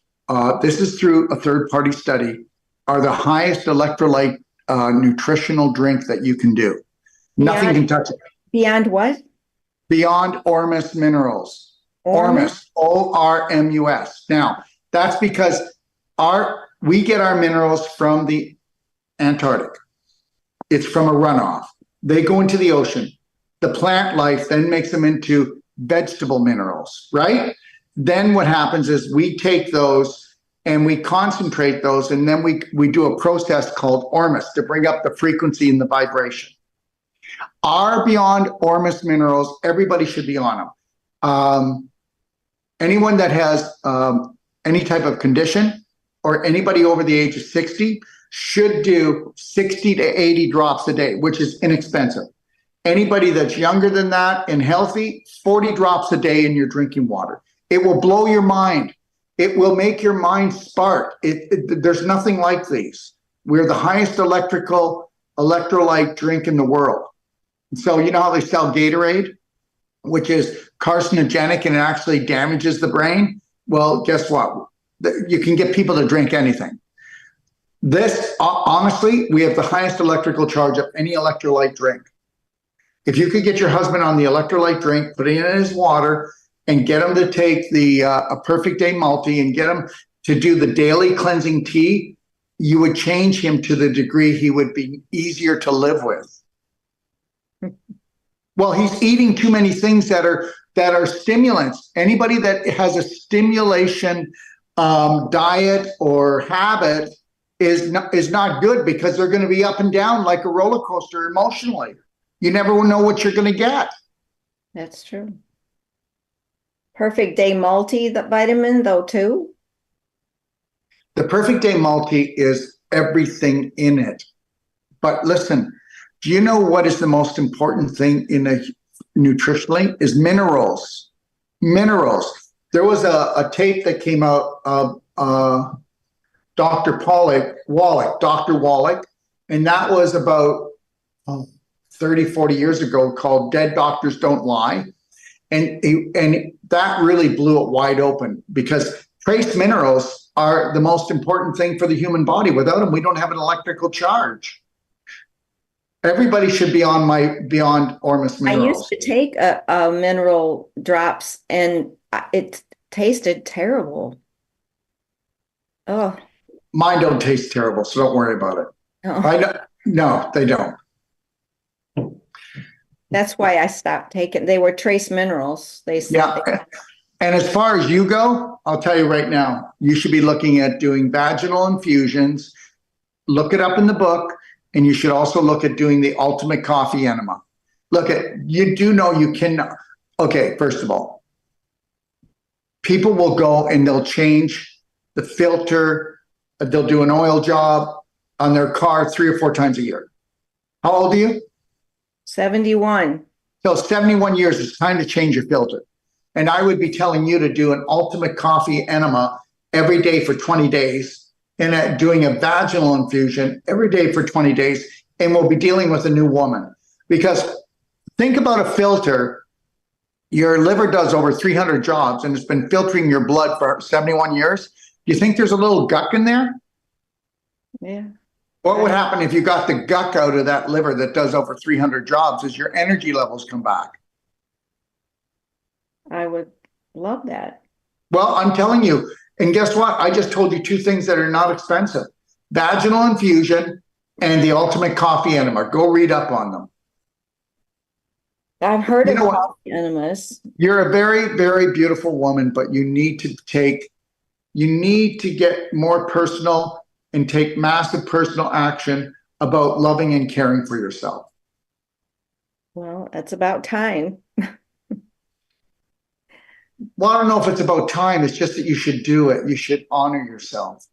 this is through a third-party study, are the highest electrolyte nutritional drink that you can do. Nothing can touch it. Beyond what? Beyond Ormus Minerals. Ormus, O-R-M-U-S. Now, that's because we get our minerals from the Antarctic. It's from a runoff. They go into the ocean. The plant life then makes them into vegetable minerals, right? Then what happens is we take those and we concentrate those, and then we do a process called Ormus to bring up the frequency and the vibration. Our Beyond Ormus Minerals, everybody should be on them. Anyone that has any type of condition or anybody over the age of 60 should do 60 to 80 drops a day, which is inexpensive. Anybody that's younger than that and healthy, 40 drops a day in your drinking water. It will blow your mind. It will make your mind spark. There's nothing like these. We're the highest electrolyte drink in the world. So you know how they sell Gatorade, which is carcinogenic and it actually damages the brain? Well, guess what? You can get people to drink anything. This, honestly, we have the highest electrical charge of any electrolyte drink. If you could get your husband on the electrolyte drink, put it in his water, and get him to take the a Perfect Day Multi and get him to do the daily cleansing tea, you would change him to the degree he would be easier to live with. Well, he's eating too many things that are stimulants. Anybody that has a stimulation diet or habit is not good, because they're going to be up and down like a roller coaster emotionally. You never know what you're going to get. That's true. Perfect Day Multi, the vitamin though too? The Perfect Day Multi is everything in it. But listen, do you know what is the most important thing in a nutritionally? Is minerals. Minerals. There was a tape that came out of Dr. Wallach, and that was about 30, 40 years ago, called Dead Doctors Don't Lie. And that really blew it wide open, because trace minerals are the most important thing for the human body. Without them, we don't have an electrical charge. Everybody should be on my Beyond Ormus Minerals. I used to take a mineral drops and it tasted terrible. Oh. Mine don't taste terrible, so don't worry about it. Oh. No, they don't. That's why I stopped taking. They were trace minerals. They said. Yeah. And as far as you go, I'll tell you right now, you should be looking at doing vaginal infusions. Look it up in the book, and you should also look at doing the ultimate coffee enema. You do know you cannot. Okay, first of all, people will go and they'll change the filter. They'll do an oil job on their car 3 or 4 times a year. How old are you? 71. So 71 years, it's time to change your filter. And I would be telling you to do an ultimate coffee enema every day for 20 days, and doing a vaginal infusion every day for 20 days, and we'll be dealing with a new woman. Because think about a filter. Your liver does over 300 jobs, and it's been filtering your blood for 71 years. Do you think there's a little guck in there? Yeah. What would happen if you got the guck out of that liver that does over 300 jobs? Is your energy levels come back? I would love that. Well, I'm telling you, and guess what? I just told you 2 things that are not expensive. Vaginal infusion and the ultimate coffee enema. Go read up on them. I've heard You of know what? coffee enemas. You're a very, very beautiful woman, but you need to get more personal and take massive personal action about loving and caring for yourself. Well, it's about time. Well, I don't know if it's about time. It's just that you should do it. You should honor yourself.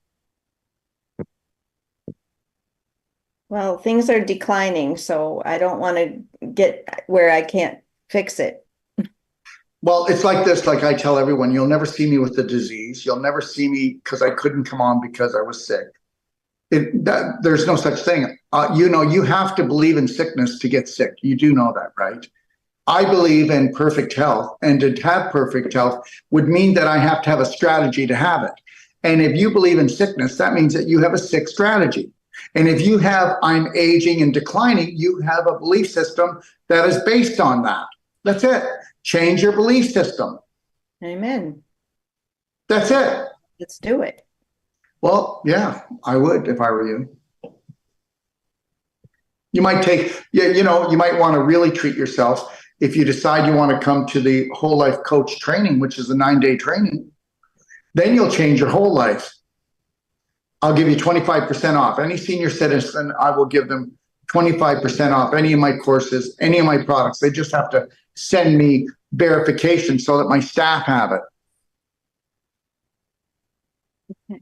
Well, things are declining, so I don't want to get where I can't fix it. Well, it's like this, like I tell everyone, you'll never see me with the disease. You'll never see me because I couldn't come on because I was sick. There's no such thing. You have to believe in sickness to get sick. You do know that, right? I believe in perfect health, and to have perfect health would mean that I have to have a strategy to have it. And if you believe in sickness, that means that you have a sick strategy. And if you have, I'm aging and declining, you have a belief system that is based on that. That's it. Change your belief system. Amen. That's it. Let's do it. Well, yeah, I would if I were you. You might you might want to really treat yourself if you decide you want to come to the whole life coach training, which is a 9-day training. Then you'll change your whole life. I'll give you 25% off. Any senior citizen, I will give them 25% off any of my courses, any of my products. They just have to send me verification so that my staff have it. Okay.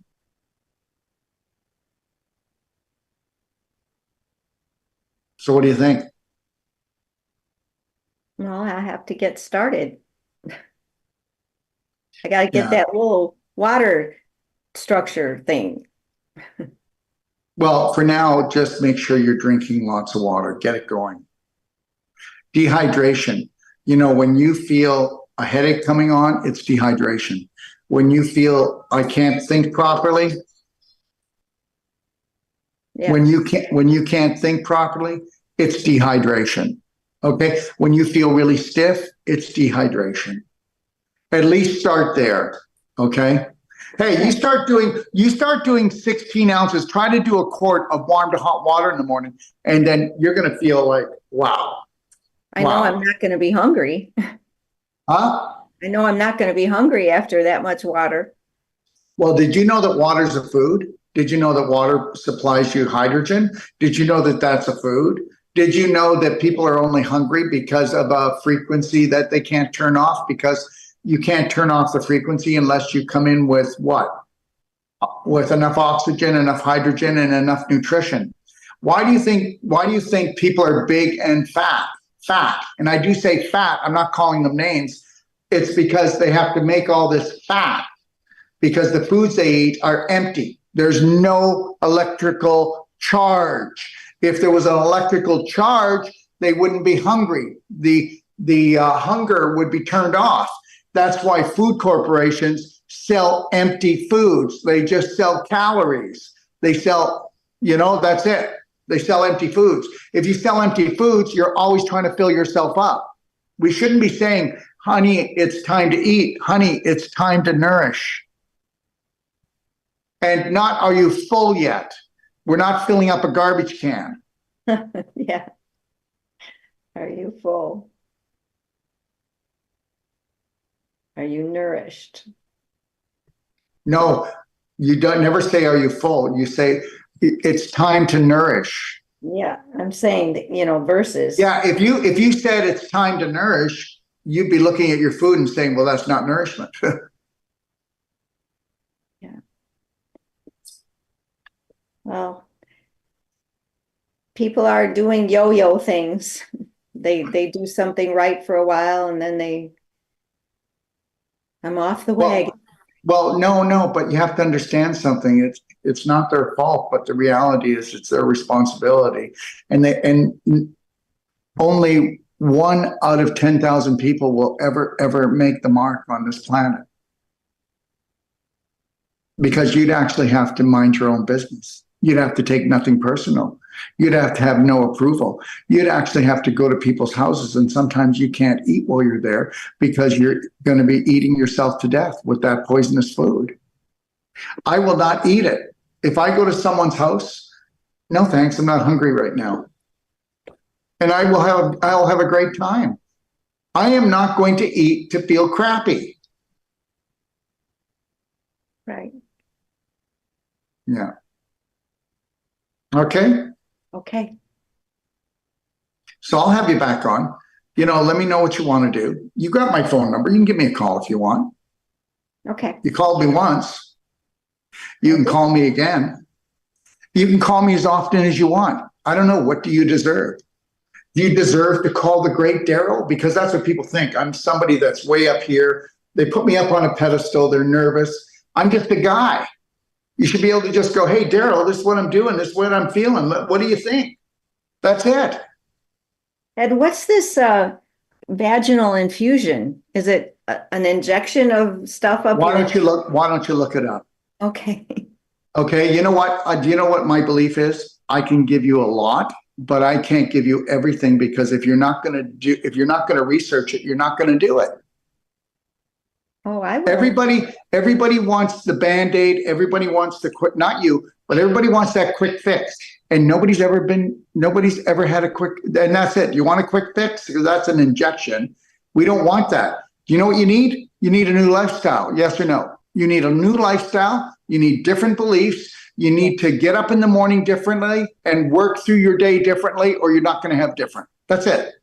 So what do you think? Well, I have to get started. I got to get Yeah. that little water structure thing. Well, for now, just make sure you're drinking lots of water. Get it going. Dehydration. When you feel a headache coming on, it's dehydration. When you feel I can't think properly, Yeah. when you can't think properly, it's dehydration. Okay? When you feel really stiff, it's dehydration. At least start there. Okay? Hey, you start doing 16 ounces. Try to do a quart of warm to hot water in the morning, and then you're going to feel like, wow. I know I'm not going to be hungry. Huh? I know I'm not going to be hungry after that much water. Well, did you know that water is a food? Did you know that water supplies you hydrogen? Did you know that that's a food? Did you know that people are only hungry because of a frequency that they can't turn off? Because you can't turn off the frequency unless you come in with what? With enough oxygen, enough hydrogen, and enough nutrition. Why do you think people are big and fat? Fat. And I do say fat, I'm not calling them names. It's because they have to make all this fat because the foods they eat are empty. There's no electrical charge. If there was an electrical charge, they wouldn't be hungry. The hunger would be turned off. That's why food corporations sell empty foods. They just sell calories. They sell, that's it. They sell empty foods. If you sell empty foods, you're always trying to fill yourself up. We shouldn't be saying, honey, it's time to eat. Honey, it's time to nourish. And not, are you full yet? We're not filling up a garbage can. Yeah. Are you full? Are you nourished? No, you don't never say, are you full? You say, it's time to nourish. Yeah, I'm saying that, versus. Yeah, if you said it's time to nourish, you'd be looking at your food and saying, well, that's not nourishment. Yeah. Well, people are doing yo-yo things. They do something right for a while and then I'm off the wagon. Well, no, but you have to understand something. It's not their fault, but the reality is it's their responsibility. And only 1 out of 10,000 people will ever make the mark on this planet. Because you'd actually have to mind your own business. You'd have to take nothing personal. You'd have to have no approval. You'd actually have to go to people's houses, and sometimes you can't eat while you're there because you're going to be eating yourself to death with that poisonous food. I will not eat it. If I go to someone's house, No, thanks. I'm not hungry right now. And I'll have a great time. I am not going to eat to feel crappy. Right. Yeah. Okay. Okay. So I'll have you back on. Let me know what you want to do. You got my phone number. You can give me a call if you want. Okay. You called me once. You can call me again. You can call me as often as you want. I don't know. What do you deserve? Do you deserve to call the great Daryl? Because that's what people think. I'm somebody that's way up here. They put me up on a pedestal. They're nervous. I'm just a guy. You should be able to just go, hey, Daryl, this is what I'm doing. This is what I'm feeling. What do you think? That's it. And what's this vaginal infusion? Is it an injection of stuff up Why your- don't you look it up? Okay. Okay, you know what? Do you know what my belief is? I can give you a lot, but I can't give you everything, because if you're not going to research it, you're not going to do it. Oh, I will. Everybody wants the Band-Aid. Everybody wants the quick, not you, but everybody wants that quick fix. And nobody's ever had a quick, and that's it. You want a quick fix? Because that's an injection. We don't want that. You know what you need? You need a new lifestyle. Yes or no? You need a new lifestyle. You need different beliefs. You need to get up in the morning differently and work through your day differently, or you're not going to have different. That's it.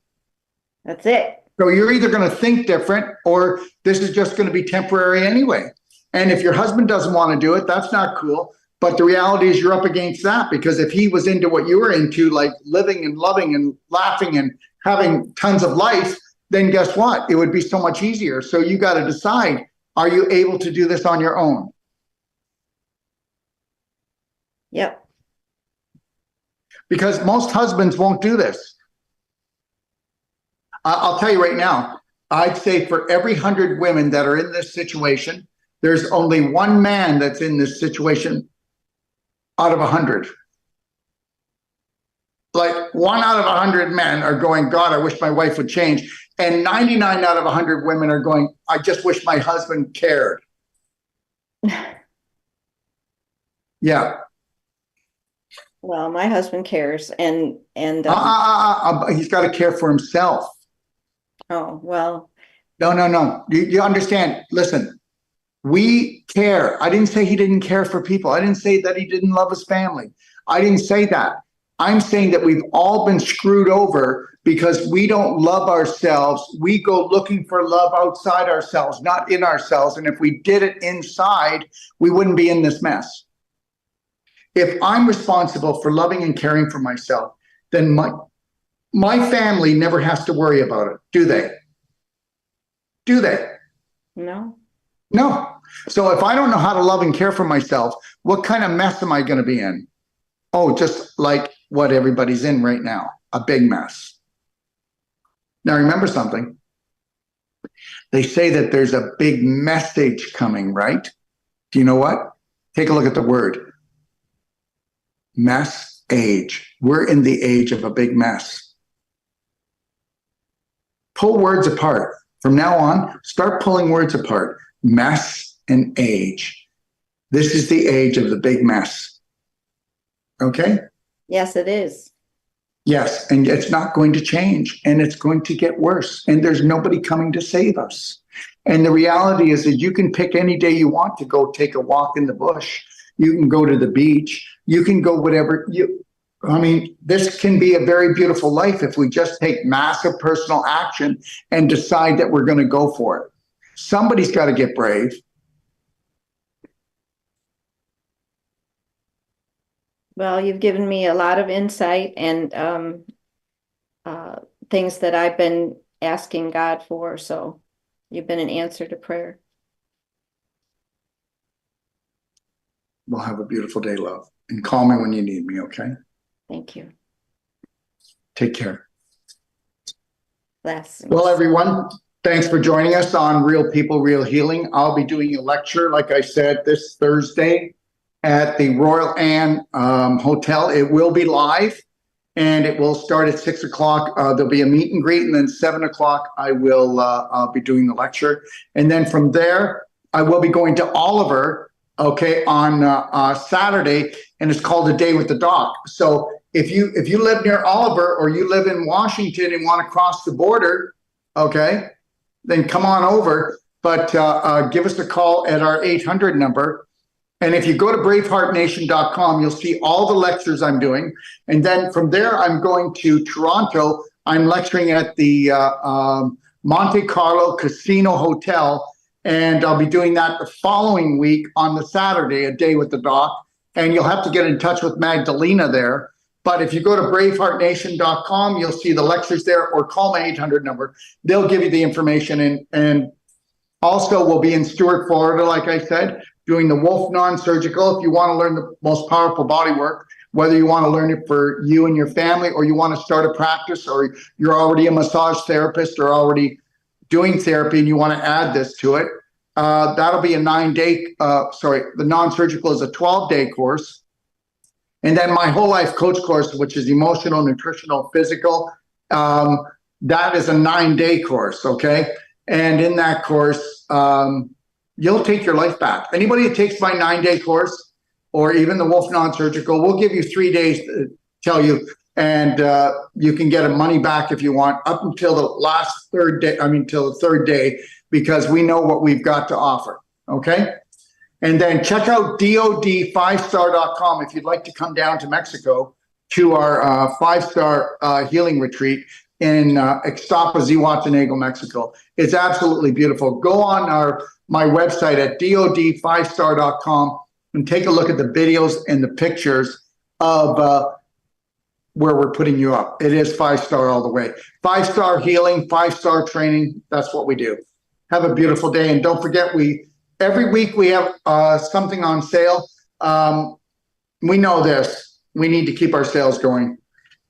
That's it. So you're either going to think different, or this is just going to be temporary anyway. And if your husband doesn't want to do it, that's not cool. But the reality is you're up against that, because if he was into what you were into, like living and loving and laughing and having tons of life, then guess what? It would be so much easier. So you got to decide, are you able to do this on your own? Yep. Because most husbands won't do this. I'll tell you right now, I'd say for every 100 women that are in this situation, there's only one man that's in this situation out of 100. Like 1 out of 100 men are going, God, I wish my wife would change. And 99 out of 100 women are going, I just wish my husband cared. Yeah. Well, my husband cares, and He's got to care for himself. oh, well, No. You understand? Listen, we care. I didn't say he didn't care for people. I didn't say that he didn't love his family. I didn't say that. I'm saying that we've all been screwed over because we don't love ourselves. We go looking for love outside ourselves, not in ourselves. And if we did it inside, we wouldn't be in this mess. If I'm responsible for loving and caring for myself, then my family never has to worry about it, do they? Do they? no. No. So if I don't know how to love and care for myself, what kind of mess am I going to be in? Oh, just like what everybody's in right now, a big mess. Now remember something. They say that there's a big message coming, right? Do you know what? Take a look at the word. Mess age. We're in the age of a big mess. Pull words apart. From now on, start pulling words apart. Mess and age. This is the age of the big mess. Okay? Yes, it is. Yes, and it's not going to change, and it's going to get worse, and there's nobody coming to save us. And the reality is that you can pick any day you want to go take a walk in the bush. You can go to the beach. You can go whatever you. I mean, this can be a very beautiful life if we just take massive personal action and decide that we're going to go for it. Somebody's got to get brave. Well, you've given me a lot of insight and things that I've been asking God for. So you've been an answer to prayer. We'll have a beautiful day, love. And call me when you need me, okay? Thank you. Take care. Blessings. Well, everyone, thanks for joining us on Real People, Real Healing. I'll be doing a lecture, like I said, this Thursday at the Royal Anne Hotel. It will be live, and it will start at 6 o'clock. There'll be a meet and greet, and then 7 o'clock I'll be doing the lecture. And then from there, I will be going to Oliver okay, on Saturday, and it's called A Day with the Doc. So if you live near Oliver or you live in Washington and want to cross the border, okay, then come on over. But give us a call at our 800 number. And if you go to braveheartnation.com, you'll see all the lectures I'm doing. And then from there, I'm going to Toronto. I'm lecturing at the Monte Carlo Casino Hotel. And I'll be doing that the following week on the Saturday, A Day with the Doc. And you'll have to get in touch with Magdalena there. But if you go to braveheartnation.com, you'll see the lectures there, or call my 800 number. They'll give you the information. And also, we'll be in Stuart, Florida, like I said, doing the Wolf non-surgical. If you want to learn the most powerful body work, whether you want to learn it for you and your family, or you want to start a practice, or you're already a massage therapist or already doing therapy and you want to add this to it, that'll be a 9-day, the non-surgical is a 12-day course. And then my whole life coach course, which is emotional, nutritional, physical, that is a 9-day course, okay? And in that course, you'll take your life back. Anybody that takes my 9-day course, or even the Wolf non-surgical, we'll give you 3 days to tell you, and you can get a money back if you want, up until the till the third day, because we know what we've got to offer, okay? And then check out DOD5star.com if you'd like to come down to Mexico to our 5-star healing retreat in Ixtapa, Zihuatanejo, Mexico. It's absolutely beautiful. Go on my website at DOD5star.com and take a look at the videos and the pictures of where we're putting you up. It is 5-star all the way. 5-star healing, 5-star training. That's what we do. Have a beautiful day. And don't forget, every week we have something on sale. We know this. We need to keep our sales going.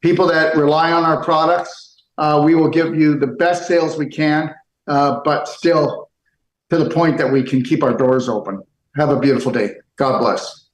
People that rely on our products, we will give you the best sales we can, but still to the point that we can keep our doors open. Have a beautiful day. God bless.